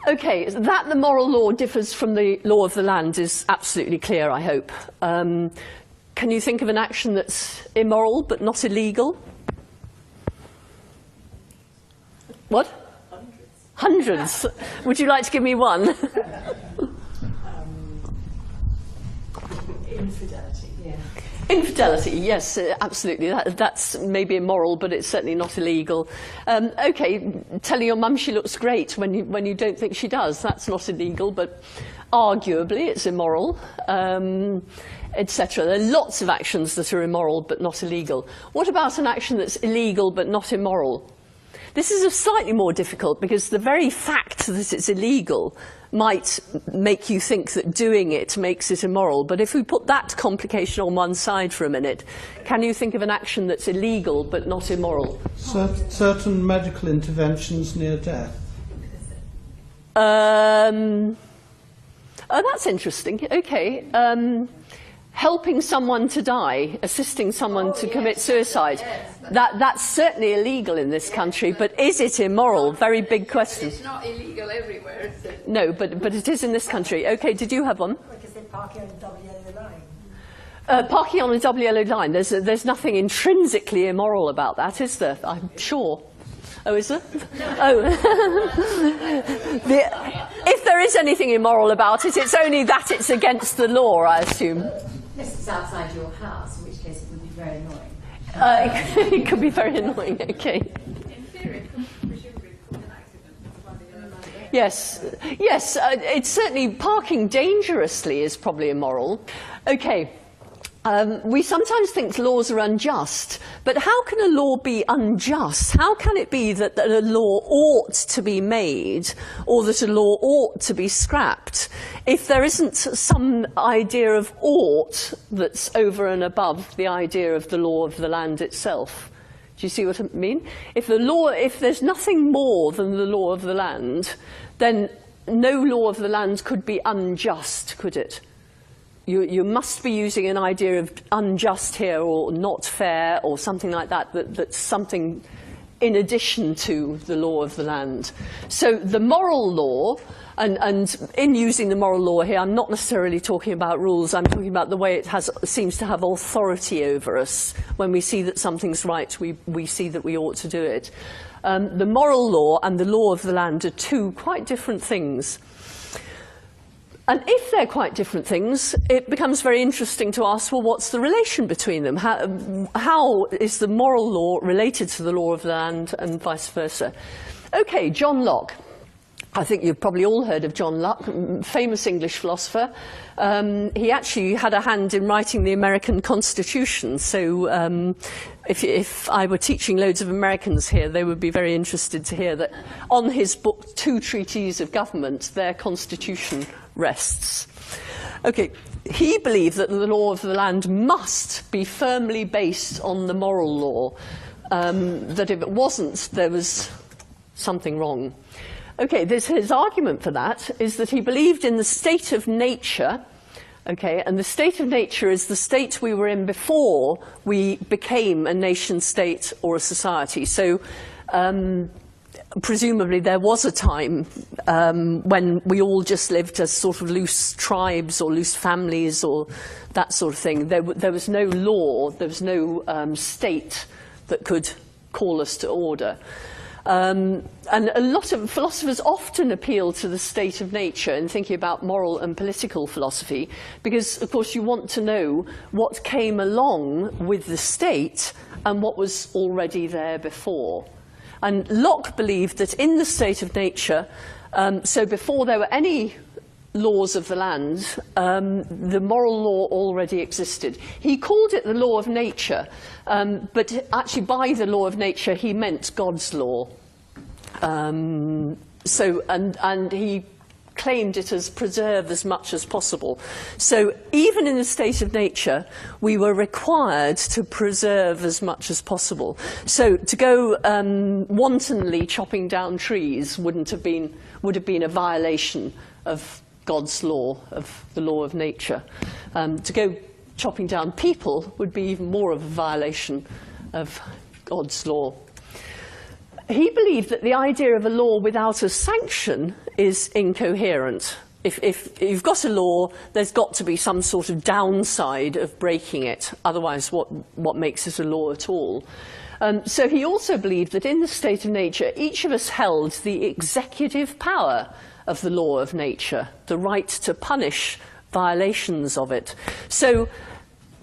Okay, that the moral law differs from the law of the land is absolutely clear, I hope. Can you think of an action that's immoral but not illegal? What? Hundreds. Would you like to give me one? Infidelity, yeah. Infidelity, yes, absolutely. That's maybe immoral, but it's certainly not illegal. Okay, telling your mum she looks great when you don't think she does, that's not illegal, but arguably it's immoral, etc. There are lots of actions that are immoral but not illegal. What about an action that's illegal but not immoral? This is slightly more difficult because the very fact that it's illegal might make you think that doing it makes it immoral. But if we put that complication on one side for a minute, can you think of an action that's illegal but not immoral? Certain medical interventions near death. Oh, that's interesting. Okay. Helping someone to die, assisting someone to commit suicide. Yes, that's certainly illegal in this country, but is it immoral? Very big question. It's not illegal everywhere, is it? No, but it is in this country. Okay, did you have one? Because they're parking on the double yellow line. Parking on a double yellow line, there's nothing intrinsically immoral about that, is there? I'm sure. Oh, is there? Oh. If there is anything immoral about it, it's only that it's against the law, I assume. Unless it's outside your house, in which case it would be very annoying. It could be very annoying, okay. In theory, it could presumably cause an accident. That's why they don't allow it. Yes, yes, it's certainly parking dangerously is probably immoral. Okay. We sometimes think laws are unjust, but how can a law be unjust? How can it be that a law ought to be made or that a law ought to be scrapped if there isn't some idea of ought that's over and above the idea of the law of the land itself? Do you see what I mean? If there's nothing more than the law of the land, then no law of the land could be unjust, could it? You must be using an idea of unjust here or not fair or something like that, that's something in addition to the law of the land. So the moral law, and in using the moral law here, I'm not necessarily talking about rules, I'm talking about the way it seems to have authority over us. When we see that something's right, we see that we ought to do it. The moral law and the law of the land are two quite different things. And if they're quite different things, it becomes very interesting to ask, well, what's the relation between them? How is the moral law related to the law of the land and vice versa? Okay, John Locke. I think you've probably all heard of John Locke, famous English philosopher. He actually had a hand in writing the American Constitution. So if I were teaching loads of Americans here, they would be very interested to hear that on his book, Two Treatises of Government, their constitution rests. Okay, he believed that the law of the land must be firmly based on the moral law, that if it wasn't, there was something wrong. Okay, his argument for that is that he believed in the state of nature, okay, and the state of nature is the state we were in before we became a nation state or a society. So presumably there was a time when we all just lived as sort of loose tribes or loose families or that sort of thing. There was no law, there was no state that could call us to order. And a lot of philosophers often appeal to the state of nature in thinking about moral and political philosophy, because, of course, you want to know what came along with the state and what was already there before. And Locke believed that in the state of nature, so before there were any laws of the land, the moral law already existed. He called it the law of nature, but actually by the law of nature he meant God's law. And he claimed it as preserve as much as possible. So even in the state of nature, we were required to preserve as much as possible. So to go wantonly chopping down trees would have been a violation of God's law, of the law of nature. To go chopping down people would be even more of a violation of God's law. He believed that the idea of a law without a sanction is incoherent. If you've got a law, there's got to be some sort of downside of breaking it. Otherwise, what makes it a law at all? So he also believed that in the state of nature, each of us held the executive power of the law of nature, the right to punish violations of it. So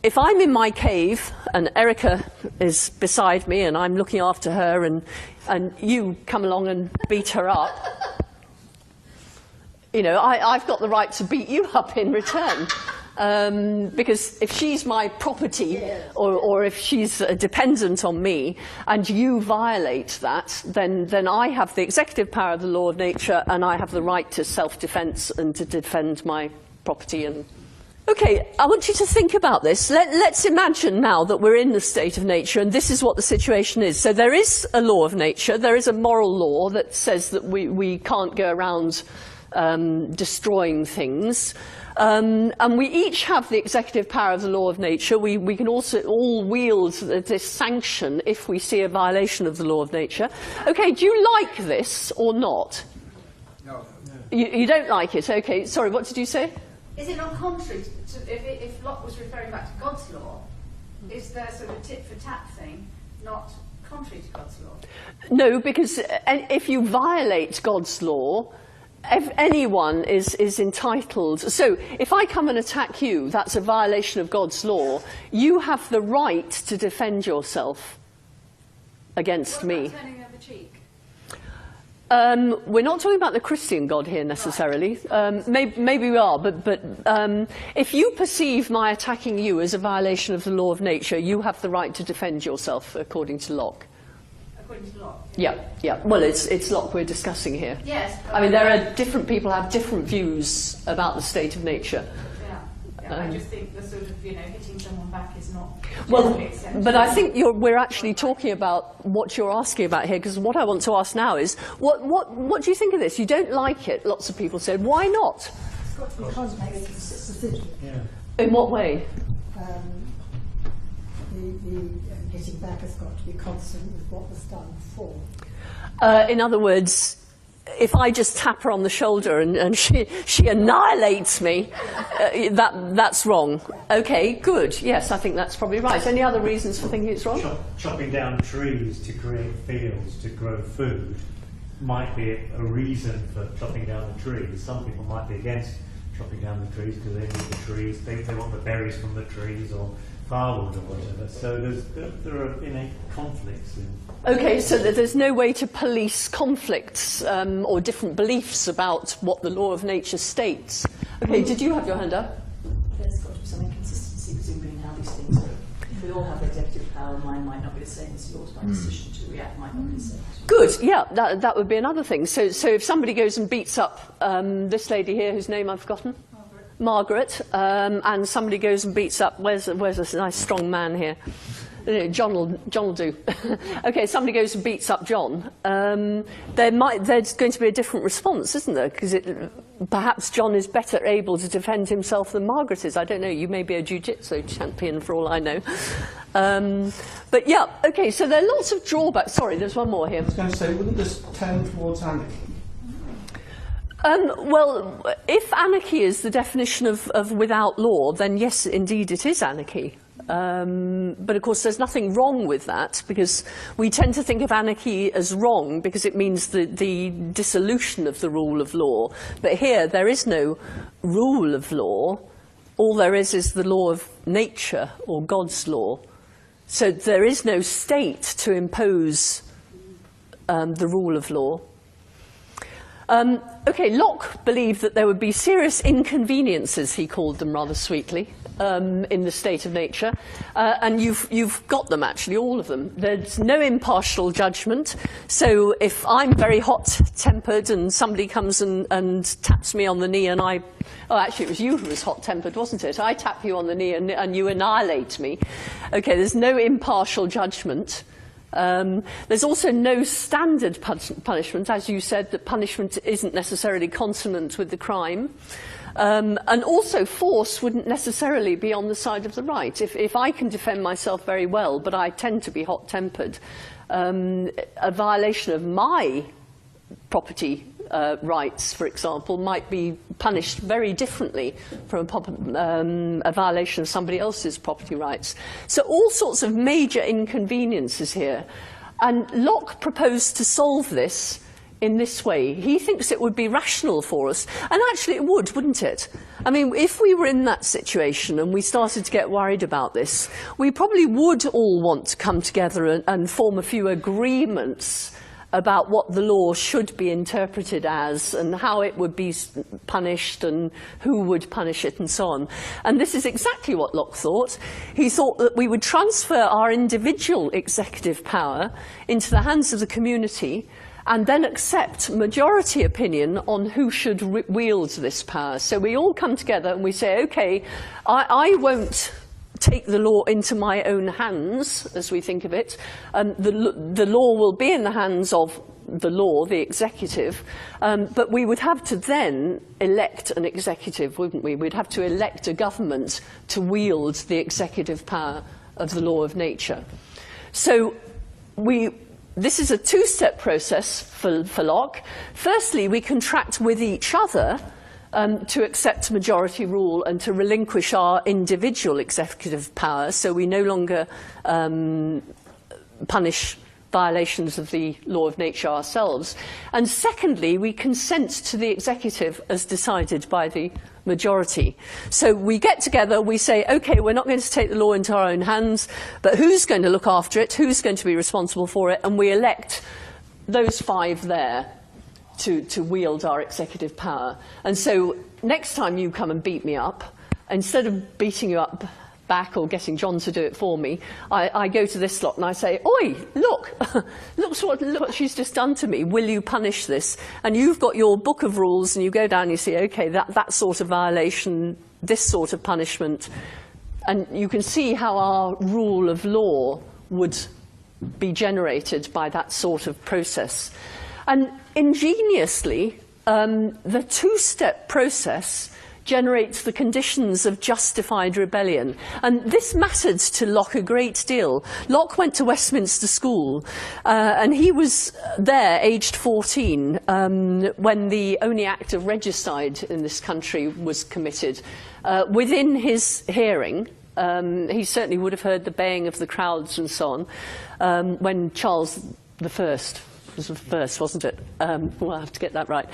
if I'm in my cave and Erica is beside me and I'm looking after her and you come along and beat her up, you know, I've got the right to beat you up in return. Because if she's my property or if she's dependent on me and you violate that, then I have the executive power of the law of nature and I have the right to self-defense and to defend my property. And okay, I want you to think about this. Let's imagine now that we're in the state of nature and this is what the situation is. So there is a law of nature, there is a moral law that says that we can't go around destroying things. And we each have the executive power of the law of nature. We can also all wield this sanction if we see a violation of the law of nature. Okay, do you like this or not? No. You don't like it? Okay, sorry, what did you say? Is it not contrary to, if Locke was referring back to God's law, is there sort of a tit for tat thing not contrary to God's law? No, because if you violate God's law, anyone is entitled. So if I come and attack you, that's a violation of God's law. You have the right to defend yourself against me. What about turning the other cheek? We're not talking about the Christian God here necessarily. Maybe we are, but if you perceive my attacking you as a violation of the law of nature, you have the right to defend yourself, according to Locke. According to Locke? Yeah. Well, it's Locke we're discussing here. Yes. I mean, there are different people have different views about the state of nature. Yeah. I just think the sort of, hitting someone back is not well, generally acceptable. but I think we're actually talking about what you're asking about here, because what I want to ask now is, what do you think of this? You don't like it, lots of people said. Why not? It's got to be consummated decision. Yeah. In what way? The getting back has got to be constant with what was done before. In other words, if I just tap her on the shoulder and she annihilates me, that's wrong. Okay, good. Yes, I think that's probably right. Any other reasons for thinking it's wrong? Chopping down trees to create fields to grow food might be a reason for chopping down the trees. Some people might be against chopping down the trees because they need the trees, they want the berries from the trees or firewood or whatever. So there are innate conflicts. Okay, so there's no way to police conflicts or different beliefs about what the law of nature states. Okay, did you have your hand up? There's got to be some inconsistency, presumably, in how these things work. If we all have executive power, mine might not be the same as yours. My decision to react might not be the same. Good, yeah, that would be another thing. So if somebody goes and beats up this lady here, whose name I've forgotten? Margaret, and somebody goes and beats up, where's a nice strong man here? John will do. Okay, somebody goes and beats up John. There's going to be a different response, isn't there? Because perhaps John is better able to defend himself than Margaret is. I don't know. You may be a jiu-jitsu champion for all I know. But yeah, okay. So there are lots of drawbacks. Sorry, there's one more here. I was going to say, wouldn't this tend towards anarchy? Well, if anarchy is the definition of without law, then yes, indeed, it is anarchy. But of course, there's nothing wrong with that, because we tend to think of anarchy as wrong because it means the dissolution of the rule of law. But here, there is no rule of law. All there is the law of nature, or God's law. So there is no state to impose the rule of law. Okay, Locke believed that there would be serious inconveniences, he called them rather sweetly, in the state of nature. And you've got them, actually, all of them. There's no impartial judgment. So if I'm very hot-tempered and somebody comes and taps me on the knee and oh, actually, it was you who was hot-tempered, wasn't it? I tap you on the knee and you annihilate me. Okay, there's no impartial judgment. There's also no standard punishment. As you said, that punishment isn't necessarily consonant with the crime. And also force wouldn't necessarily be on the side of the right. If I can defend myself very well, but I tend to be hot-tempered, a violation of my property rights, for example, might be punished very differently from a violation of somebody else's property rights. So all sorts of major inconveniences here. And Locke proposed to solve this in this way. He thinks it would be rational for us, and actually it would, wouldn't it? I mean, if we were in that situation and we started to get worried about this, we probably would all want to come together and form a few agreements about what the law should be interpreted as and how it would be punished and who would punish it and so on. And this is exactly what Locke thought. He thought that we would transfer our individual executive power into the hands of the community and then accept majority opinion on who should wield this power. So we all come together and we say, okay, I won't take the law into my own hands, as we think of it. The law will be in the hands of the law, the executive, but we would have to then elect an executive, wouldn't we? We'd have to elect a government to wield the executive power of the law of nature. So this is a two-step process for Locke. Firstly, we contract with each other to accept majority rule and to relinquish our individual executive power, so we no longer punish violations of the law of nature ourselves. And secondly, we consent to the executive as decided by the majority. So we get together, we say, okay, we're not going to take the law into our own hands, but who's going to look after it, who's going to be responsible for it, and we elect those five there to wield our executive power. And so next time you come and beat me up, instead of beating you up back or getting John to do it for me, I go to this lot and I say, oi, look, look what she's just done to me. Will you punish this? And you've got your book of rules and you go down and you see, okay, that sort of violation, this sort of punishment. And you can see how our rule of law would be generated by that sort of process. And ingeniously, the two-step process generates the conditions of justified rebellion. And this mattered to Locke a great deal. Locke went to Westminster School, and he was there, aged 14, when the only act of regicide in this country was committed. Within his hearing, he certainly would have heard the baying of the crowds and so on, when Charles I, was the first, wasn't it? Well, I have to get that right,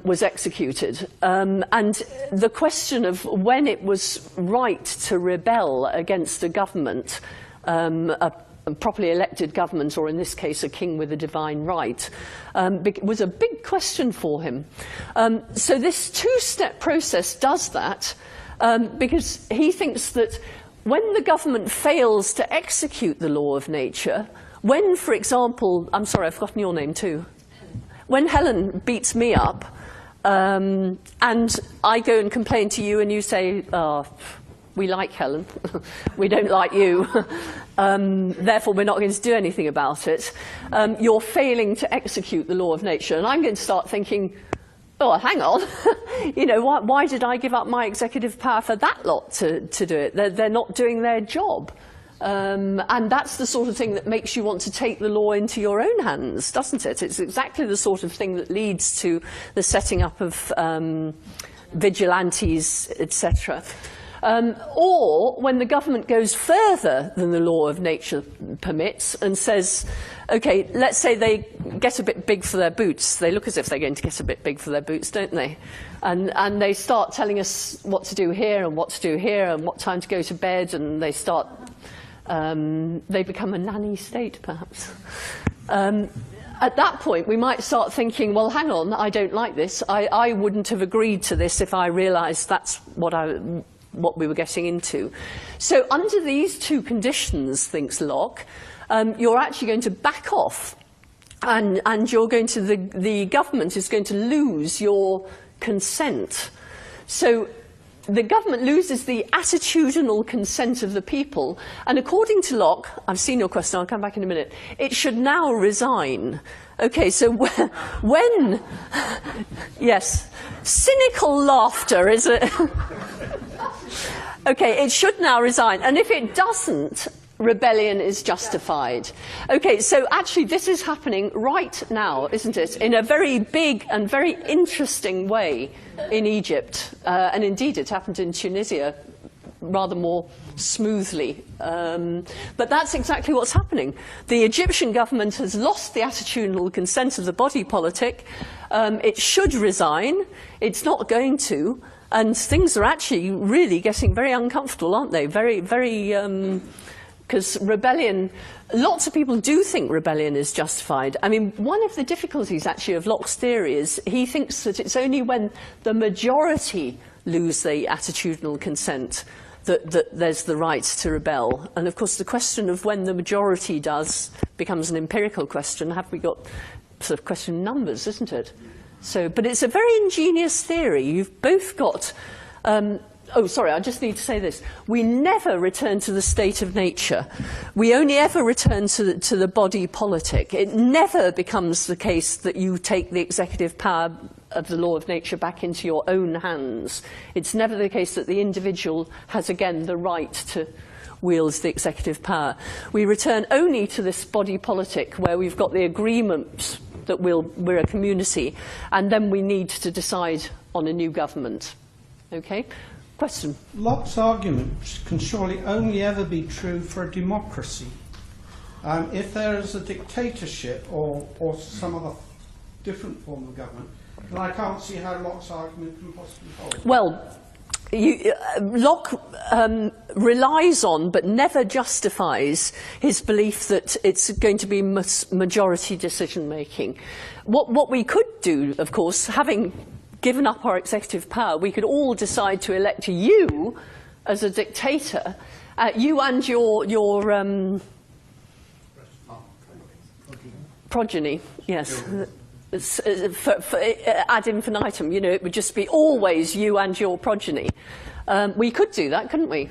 was executed. And the question of when it was right to rebel against a government, a properly elected government, or in this case a king with a divine right, was a big question for him. So this two-step process does that, because he thinks that when the government fails to execute the law of nature, when, for example, I'm sorry, I've forgotten your name too. When Helen beats me up, and I go and complain to you and you say, oh, we like Helen, we don't like you, therefore we're not going to do anything about it, you're failing to execute the law of nature. And I'm going to start thinking, oh, hang on, you know, why did I give up my executive power for that lot to do it? They're not doing their job. And that's the sort of thing that makes you want to take the law into your own hands, doesn't it? It's exactly the sort of thing that leads to the setting up of vigilantes, etc. Or when the government goes further than the law of nature permits and says, okay, let's say they get a bit big for their boots. They look as if they're going to get a bit big for their boots, don't they? And they start telling us what to do here and what to do here and what time to go to bed, and they start... they become a nanny state, perhaps. At that point, we might start thinking, well, hang on, I don't like this. I wouldn't have agreed to this if I realised that's what we were getting into. So under these two conditions, thinks Locke, you're actually going to back off, and you're going to, the government is going to lose your consent. So the government loses the attitudinal consent of the people, and according to Locke, I've seen your question, I'll come back in a minute, it should now resign. Okay, so when yes, cynical laughter, is it? Okay, it should now resign, and if it doesn't, rebellion is justified. Okay, so actually this is happening right now, isn't it? In a very big and very interesting way in Egypt, and indeed it happened in Tunisia rather more smoothly. But that's exactly what's happening. The Egyptian government has lost the attitudinal consent of the body politic. It should resign. It's not going to. And things are actually really getting very uncomfortable, aren't they? Very, very... because rebellion, lots of people do think rebellion is justified. I mean, one of the difficulties, actually, of Locke's theory is he thinks that it's only when the majority lose the attitudinal consent that there's the right to rebel. And, of course, the question of when the majority does becomes an empirical question. Have we got sort of question numbers, isn't it? So, but it's a very ingenious theory. You've both got... oh, sorry, I just need to say this. We never return to the state of nature. We only ever return to the body politic. It never becomes the case that you take the executive power of the law of nature back into your own hands. It's never the case that the individual has, again, the right to wield the executive power. We return only to this body politic where we've got the agreement that we're a community, and then we need to decide on a new government. Okay? Question. Locke's argument can surely only ever be true for a democracy. If there is a dictatorship or some other different form of government, then I can't see how Locke's argument can possibly hold. Well, Locke relies on, but never justifies, his belief that it's going to be majority decision-making. What we could do, of course, having given up our executive power, we could all decide to elect you as a dictator, you and your progeny, yes. For ad infinitum, you know, it would just be always you and your progeny. We could do that, couldn't we?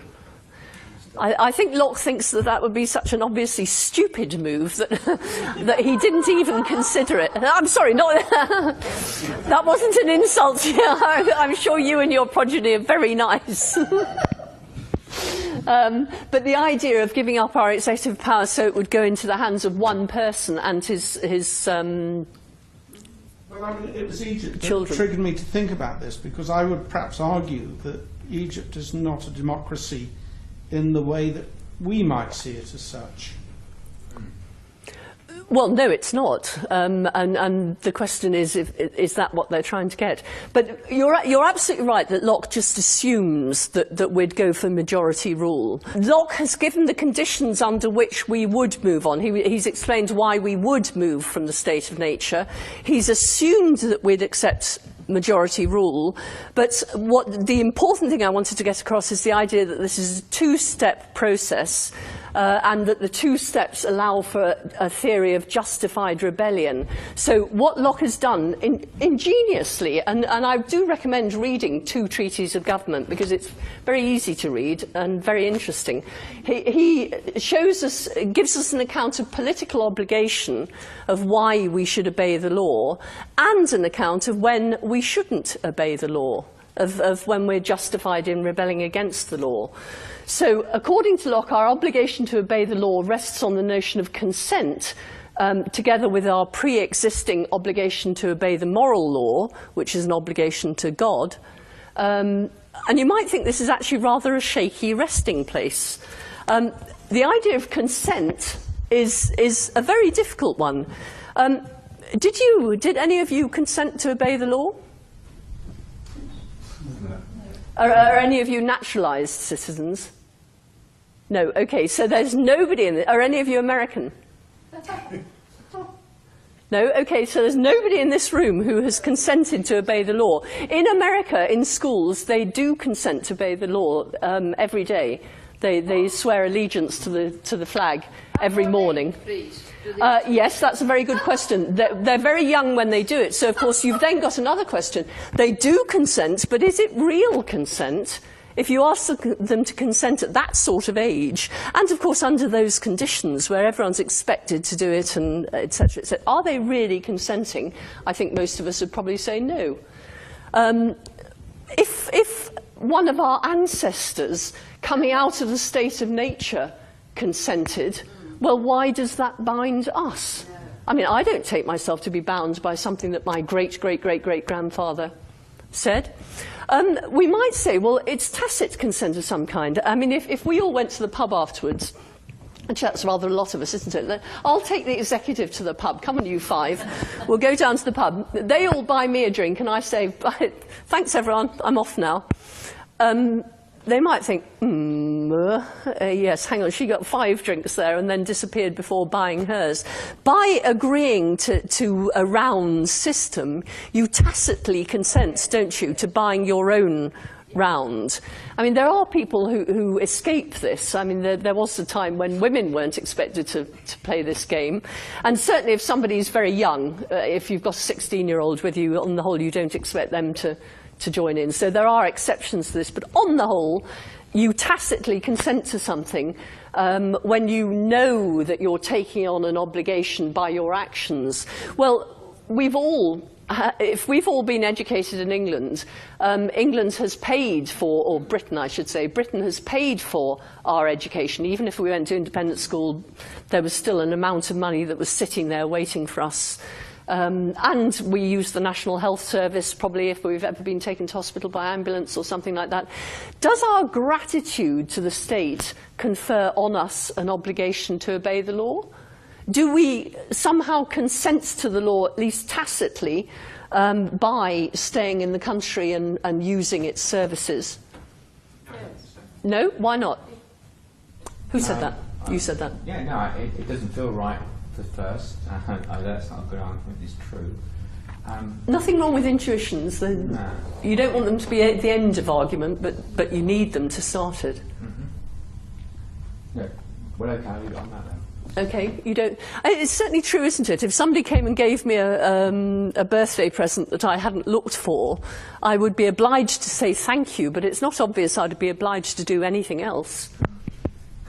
I think Locke thinks that that would be such an obviously stupid move that, that he didn't even consider it. I'm sorry, not that wasn't an insult. I'm sure you and your progeny are very nice. But the idea of giving up our executive power so it would go into the hands of one person and his well, I mean, it was Egypt that children. triggered me to think about this, because I would perhaps argue that Egypt is not a democracy in the way that we might see it as such. Well, no, it's not. And the question is that what they're trying to get? But you're absolutely right that Locke just assumes that we'd go for majority rule. Locke has given the conditions under which we would move on. He's explained why we would move from the state of nature. He's assumed that we'd accept majority rule, but what the important thing I wanted to get across is the idea that this is a two-step process, and that the two steps allow for a theory of justified rebellion. So what Locke has done ingeniously, and I do recommend reading 2 Treatises of Government, because it's very easy to read and very interesting. He shows us, gives us an account of political obligation, of why we should obey the law, and an account of when we shouldn't obey the law, of when we're justified in rebelling against the law. So, according to Locke, our obligation to obey the law rests on the notion of consent, together with our pre-existing obligation to obey the moral law, which is an obligation to God. And you might think this is actually rather a shaky resting place. The idea of consent is a very difficult one. Did any of you consent to obey the law? Are any of you naturalised citizens? No. Okay, so there's nobody in Are any of you American? No? Okay, so there's nobody in this room who has consented to obey the law. In America, in schools, they do consent to obey the law every day. They swear allegiance to the flag every morning. Yes, that's a very good question. They're very young when they do it, so of course you've then got another question. They do consent, but is it real consent? If you ask them to consent at that sort of age, and of course under those conditions where everyone's expected to do it, and etc., etc., are they really consenting? I think most of us would probably say no. If one of our ancestors coming out of the state of nature consented, well, why does that bind us? I mean, I don't take myself to be bound by something that my great-great-great-great-grandfather said. We might say, well, it's tacit consent of some kind. I mean, if we all went to the pub afterwards, and that's rather a lot of us, isn't it? I'll take the executive to the pub. Come on, you 5. We'll go down to the pub. They all buy me a drink, and I say, thanks, everyone, I'm off now. They might think, yes, hang on, she got 5 drinks there and then disappeared before buying hers. By agreeing to a round system, you tacitly consent, don't you, to buying your own round. I mean, there are people who escape this. I mean, there was a time when women weren't expected to play this game. And certainly if somebody is very young, if you've got a 16-year-old with you, on the whole, you don't expect them to join in. So there are exceptions to this, but on the whole, you tacitly consent to something when you know that you're taking on an obligation by your actions. Well, if we've all been educated in England, England has paid for, or Britain I should say, Britain has paid for our education. Even if we went to independent school, there was still an amount of money that was sitting there waiting for us. And we use the National Health Service, probably if we've ever been taken to hospital by ambulance or something like that. Does our gratitude to the state confer on us an obligation to obey the law? Do we somehow consent to the law, at least tacitly, by staying in the country and using its services? No? Why not? Who said that? You said that. Yeah, no, it doesn't feel right for first. That's not a good argument, it's true. Nothing wrong with intuitions. No. You don't want them to be at the end of argument, but you need them to start it. Mm-hmm. Yeah. Well, okay, I'll leave it on that then. Okay, you don't. It's certainly true, isn't it? If somebody came and gave me a birthday present that I hadn't looked for, I would be obliged to say thank you, but it's not obvious I'd be obliged to do anything else.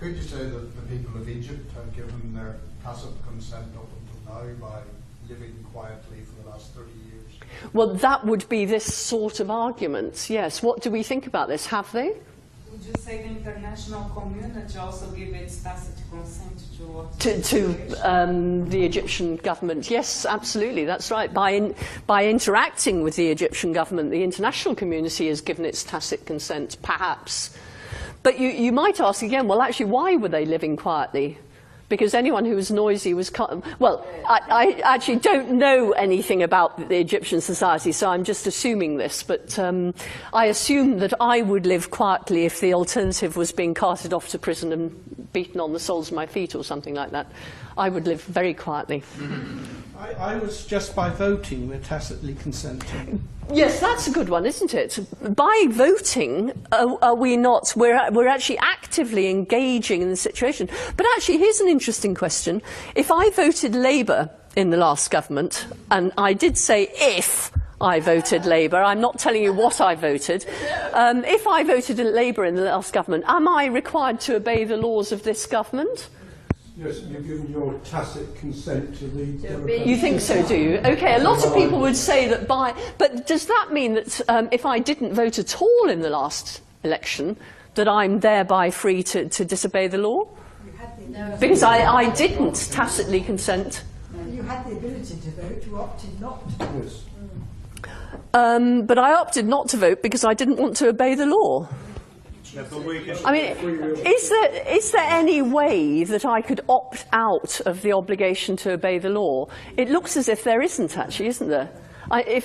Could you say that the people of Egypt have given their tacit consent up until now by living quietly for the last 30 years? Well, that would be this sort of argument, yes. What do we think about this? Have they? Would you say the international community also give its tacit consent to what? To the Egyptian government? Yes, absolutely, that's right. By interacting with the Egyptian government, the international community has given its tacit consent, perhaps. But you might ask again, well, actually, why were they living quietly? Because anyone who was noisy was... Well, I actually don't know anything about the Egyptian society, so I'm just assuming this. But I assume that I would live quietly if the alternative was being carted off to prison and beaten on the soles of my feet or something like that. I would live very quietly. I was just by voting we're tacitly consenting. Yes, that's a good one, isn't it? By voting, are we not? We're actually actively engaging in the situation. But actually, here's an interesting question. If I voted Labour in the last government, and I did say if I voted Labour, I'm not telling you what I voted. If I voted Labour in the last government, am I required to obey the laws of this government? Yes, you've given your tacit consent to the... You think so, do you? Okay, a lot of people would say that by... But does that mean that if I didn't vote at all in the last election, that I'm thereby free to disobey the law? Because I didn't tacitly consent. You had the ability to vote, you opted not to. Yes. But I opted not to vote because I didn't want to obey the law. I mean, is there any way that I could opt out of the obligation to obey the law? It looks as if there isn't, actually, isn't there?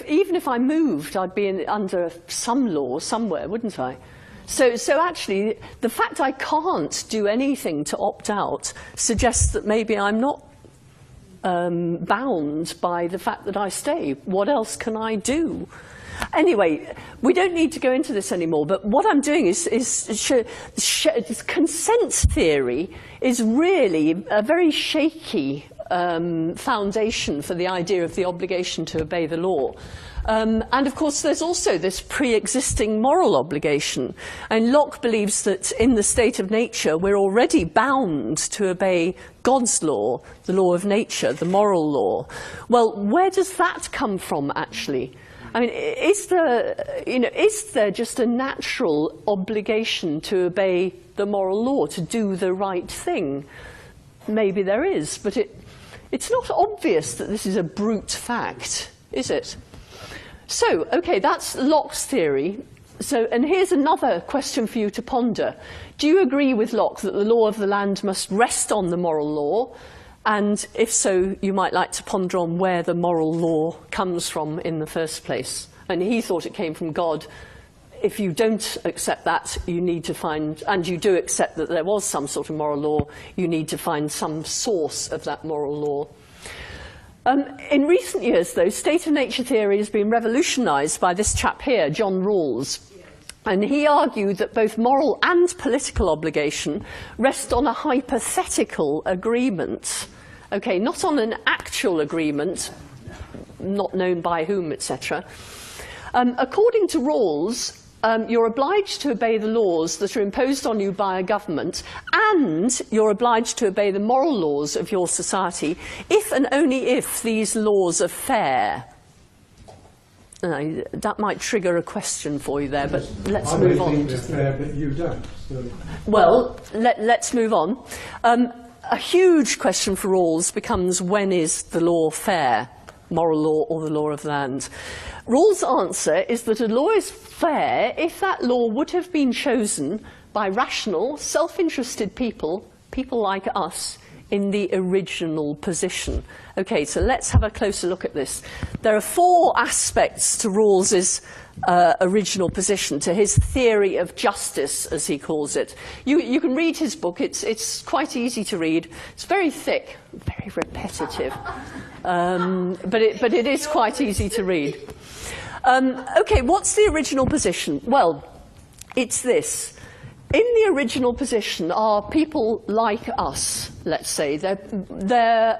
Even if I moved, I'd be under some law somewhere, wouldn't I? So actually, the fact I can't do anything to opt out suggests that maybe I'm not bound by the fact that I stay. What else can I do? Anyway, we don't need to go into this anymore, but what I'm doing is consent theory is really a very shaky foundation for the idea of the obligation to obey the law. And of course, there's also this pre-existing moral obligation. And Locke believes that in the state of nature, we're already bound to obey God's law, the law of nature, the moral law. Well, where does that come from, actually? I mean, is there just a natural obligation to obey the moral law, to do the right thing? Maybe there is, but it's not obvious that this is a brute fact, is it? So, okay, that's Locke's theory. So, and here's another question for you to ponder. Do you agree with Locke that the law of the land must rest on the moral law? And if so, you might like to ponder on where the moral law comes from in the first place. And he thought it came from God. If you don't accept that, you need to find, and you do accept that there was some sort of moral law, you need to find some source of that moral law. In recent years, though, state of nature theory has been revolutionised by this chap here, John Rawls. And he argued that both moral and political obligation rest on a hypothetical agreement. Okay, not on an actual agreement, not known by whom, etc. According to Rawls, you're obliged to obey the laws that are imposed on you by a government, and you're obliged to obey the moral laws of your society, if and only if these laws are fair. That might trigger a question for you there, but let's move on. I think they're fair, but you don't. So. Well, let's move on. A huge question for Rawls becomes, when is the law fair? Moral law or the law of the land? Rawls' answer is that a law is fair if that law would have been chosen by rational, self-interested people like us, in the original position. Okay, so let's have a closer look at this. There are four aspects to Rawls's original position, to his theory of justice, as he calls it. You can read his book. It's quite easy to read. It's very thick, very repetitive, but it is quite easy to read. Okay, what's the original position? Well, it's this. In the original position are people like us, let's say. They're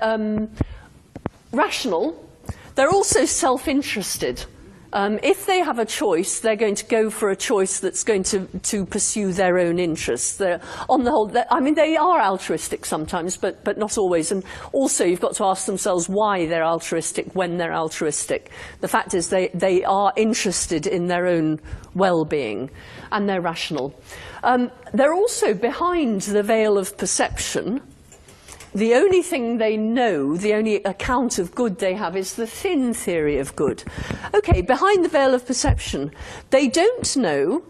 rational. They're also self-interested. If they have a choice, they're going to go for a choice that's going to pursue their own interests. On the whole, I mean, they are altruistic sometimes, but not always. And also, you've got to ask themselves why they're altruistic when they're altruistic. The fact is they are interested in their own well-being, and they're rational. They're also behind the veil of perception. The only thing they know, the only account of good they have is the thin theory of good. Okay, behind the veil of perception, they don't know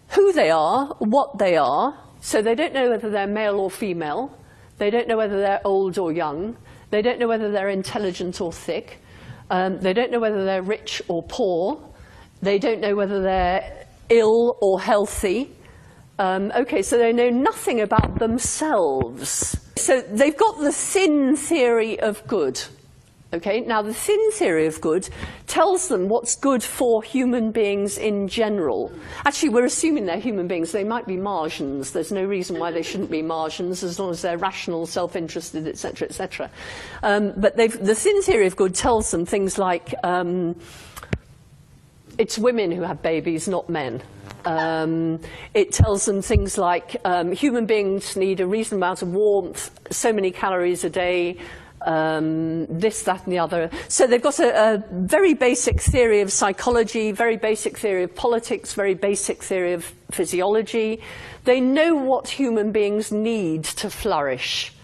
who they are, what they are, so they don't know whether they're male or female, they don't know whether they're old or young, they don't know whether they're intelligent or thick, they don't know whether they're rich or poor, they don't know whether they're ill or healthy. Okay, so they know nothing about themselves. So they've got the thin theory of good. Okay, now the thin theory of good tells them what's good for human beings in general. Actually, we're assuming they're human beings. They might be Martians. There's no reason why they shouldn't be Martians as long as they're rational, self-interested, etc., etc. But the thin theory of good tells them things like it's women who have babies, not men. It tells them things like human beings need a reasonable amount of warmth, so many calories a day, this, that, and the other. So they've got a very basic theory of psychology, very basic theory of politics, very basic theory of physiology. They know what human beings need to flourish.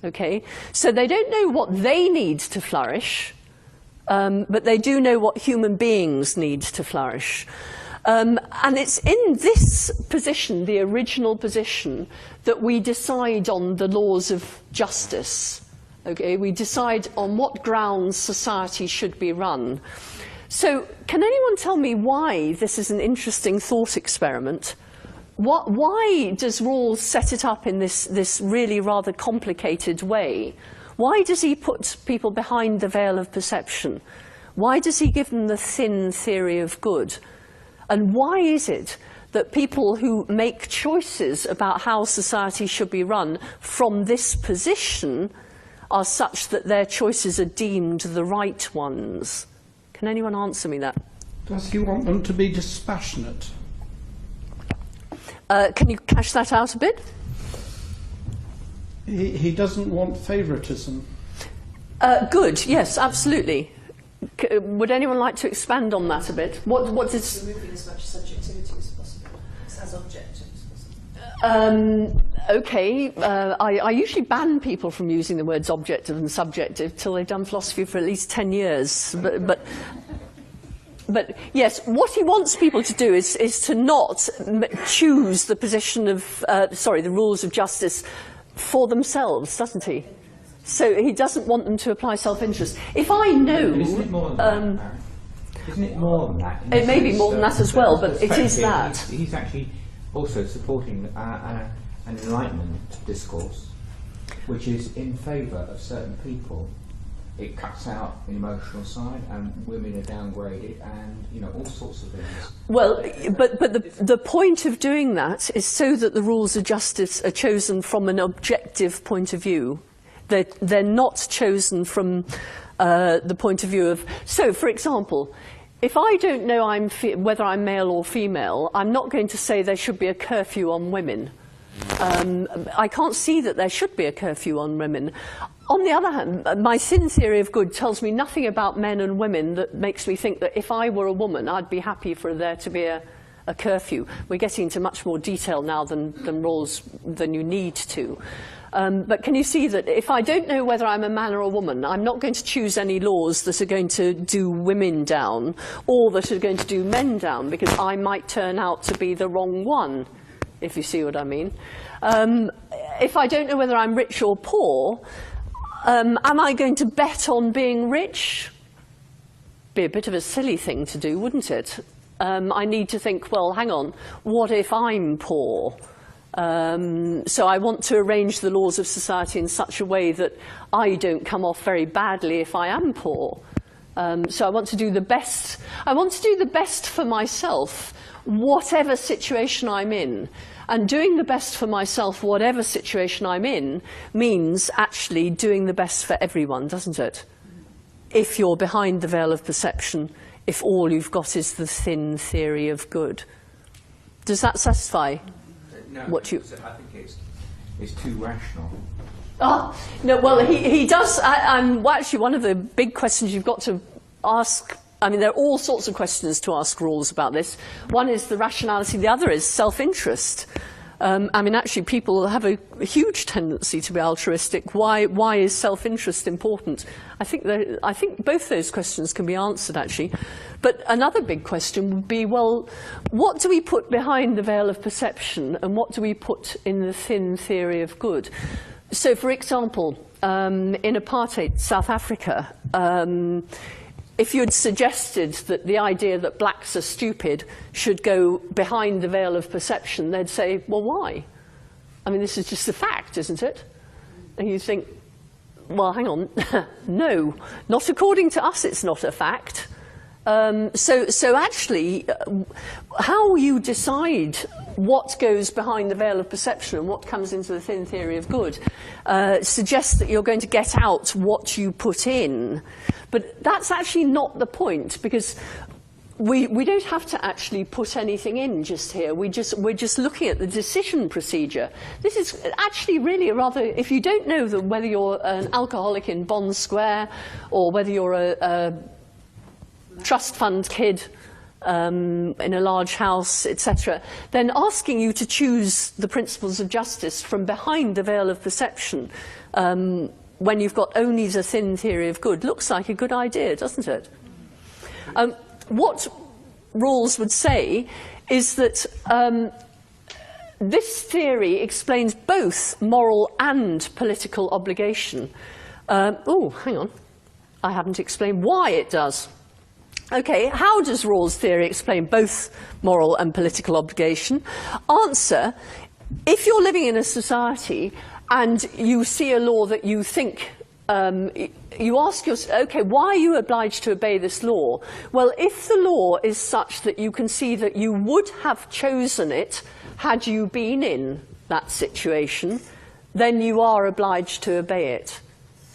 Okay? So they don't know what they need to flourish, but they do know what human beings need to flourish. And it's in this position, the original position, that we decide on the laws of justice. Okay, we decide on what grounds society should be run. So, can anyone tell me why this is an interesting thought experiment? Why does Rawls set it up in this really rather complicated way? Why does he put people behind the veil of perception? Why does he give them the thin theory of good? And why is it that people who make choices about how society should be run from this position are such that their choices are deemed the right ones? Can anyone answer me that? Does he want them to be dispassionate? Can you cash that out a bit? He doesn't want favouritism. Good, yes, absolutely. Would anyone like to expand on that a bit? What is removing as much subjectivity as possible, as objective as possible? Okay, I usually ban people from using the words objective and subjective till they've done philosophy for at least 10 years. But yes, what he wants people to do is to not choose the position of, the rules of justice for themselves, doesn't he? So he doesn't want them to apply self-interest. If I know... Isn't it more than that? Isn't it more than that? It may be more than that as well, but it is that. He's actually also supporting an Enlightenment discourse, which is in favour of certain people. It cuts out the emotional side, and women are downgraded, and all sorts of things. Well, but the point of doing that is so that the rules of justice are chosen from an objective point of view. They're not chosen from the point of view of... So, for example, if I don't know whether I'm male or female, I'm not going to say there should be a curfew on women. I can't see that there should be a curfew on women. On the other hand, my thin theory of good tells me nothing about men and women that makes me think that if I were a woman, I'd be happy for there to be a curfew. We're getting into much more detail now than you need to. But can you see that if I don't know whether I'm a man or a woman, I'm not going to choose any laws that are going to do women down or that are going to do men down, because I might turn out to be the wrong one, if you see what I mean. If I don't know whether I'm rich or poor, am I going to bet on being rich? Be a bit of a silly thing to do, wouldn't it? I need to think, well, hang on, what if I'm poor? So I want to arrange the laws of society in such a way that I don't come off very badly if I am poor. So I want to do the best. I want to do the best for myself, whatever situation I'm in. And doing the best for myself, whatever situation I'm in, means actually doing the best for everyone, doesn't it? If you're behind the veil of perception if all you've got is the thin theory of good. Does that satisfy No, what you... I think it's too rational. Ah, no, well, he does, well, actually, one of the big questions you've got to ask, I mean, there are all sorts of questions to ask Rawls about this. One is the rationality, the other is self-interest. I mean, actually, people have a huge tendency to be altruistic. Why is self-interest important? I think both those questions can be answered, actually. But another big question would be, well, what do we put behind the veil of perception, and what do we put in the thin theory of good? So, for example, in apartheid South Africa, if you had suggested that the idea that blacks are stupid should go behind the veil of perception, they'd say, well, why? I mean, this is just a fact, isn't it? And you think, well, hang on, no, not according to us, it's not a fact. So actually, how you decide what goes behind the veil of perception and what comes into the thin theory of good suggests that you're going to get out what you put in. But that's actually not the point, because we don't have to actually put anything in just here. We're just looking at the decision procedure. This is actually really a rather, if you don't know whether you're an alcoholic in Bond Square or whether you're a trust fund kid in a large house, etc., then asking you to choose the principles of justice from behind the veil of perception when you've got only the thin theory of good looks like a good idea, doesn't it? What Rawls would say is that this theory explains both moral and political obligation. Oh, hang on. I haven't explained why it does. Okay, how does Rawls' theory explain both moral and political obligation? Answer, if you're living in a society and you see a law that you think, you ask yourself, okay, why are you obliged to obey this law? Well, if the law is such that you can see that you would have chosen it had you been in that situation, then you are obliged to obey it.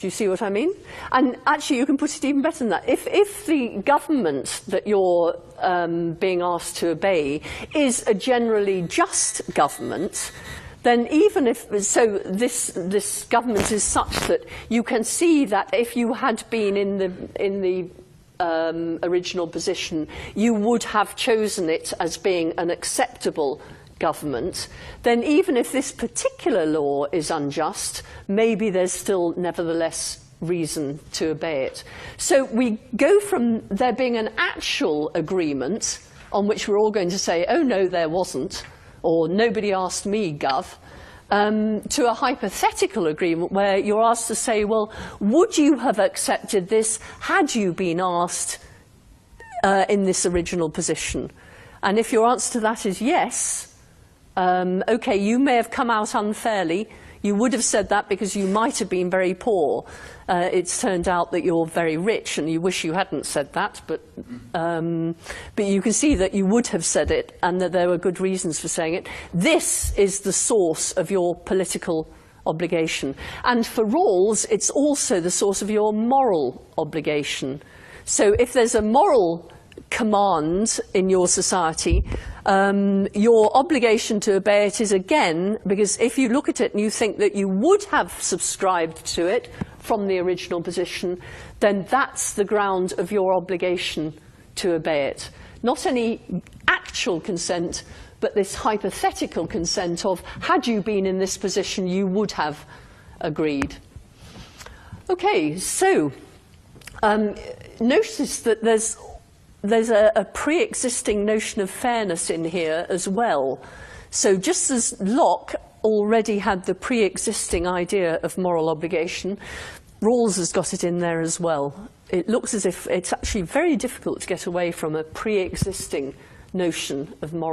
Do you see what I mean? And actually, you can put it even better than that. If the government that you're being asked to obey is a generally just government, then even if, so this government is such that you can see that if you had been in the original position, you would have chosen it as being an acceptable government, then even if this particular law is unjust, maybe there's still nevertheless reason to obey it. So we go from there being an actual agreement on which we're all going to say, oh no, there wasn't, or nobody asked me, Gov, to a hypothetical agreement where you're asked to say, well, would you have accepted this had you been asked in this original position? And if your answer to that is yes, okay, you may have come out unfairly. You would have said that because you might have been very poor. It's turned out that you're very rich and you wish you hadn't said that, but you can see that you would have said it and that there were good reasons for saying it. This is the source of your political obligation. And for Rawls, it's also the source of your moral obligation. So if there's a moral command in your society, your obligation to obey it is again, because if you look at it and you think that you would have subscribed to it from the original position, then that's the ground of your obligation to obey it. Not any actual consent, but this hypothetical consent of, had you been in this position, you would have agreed. Okay, so notice that there's a pre-existing notion of fairness in here as well. So just as Locke already had the pre-existing idea of moral obligation, Rawls has got it in there as well. It looks as if it's actually very difficult to get away from a pre-existing notion of moral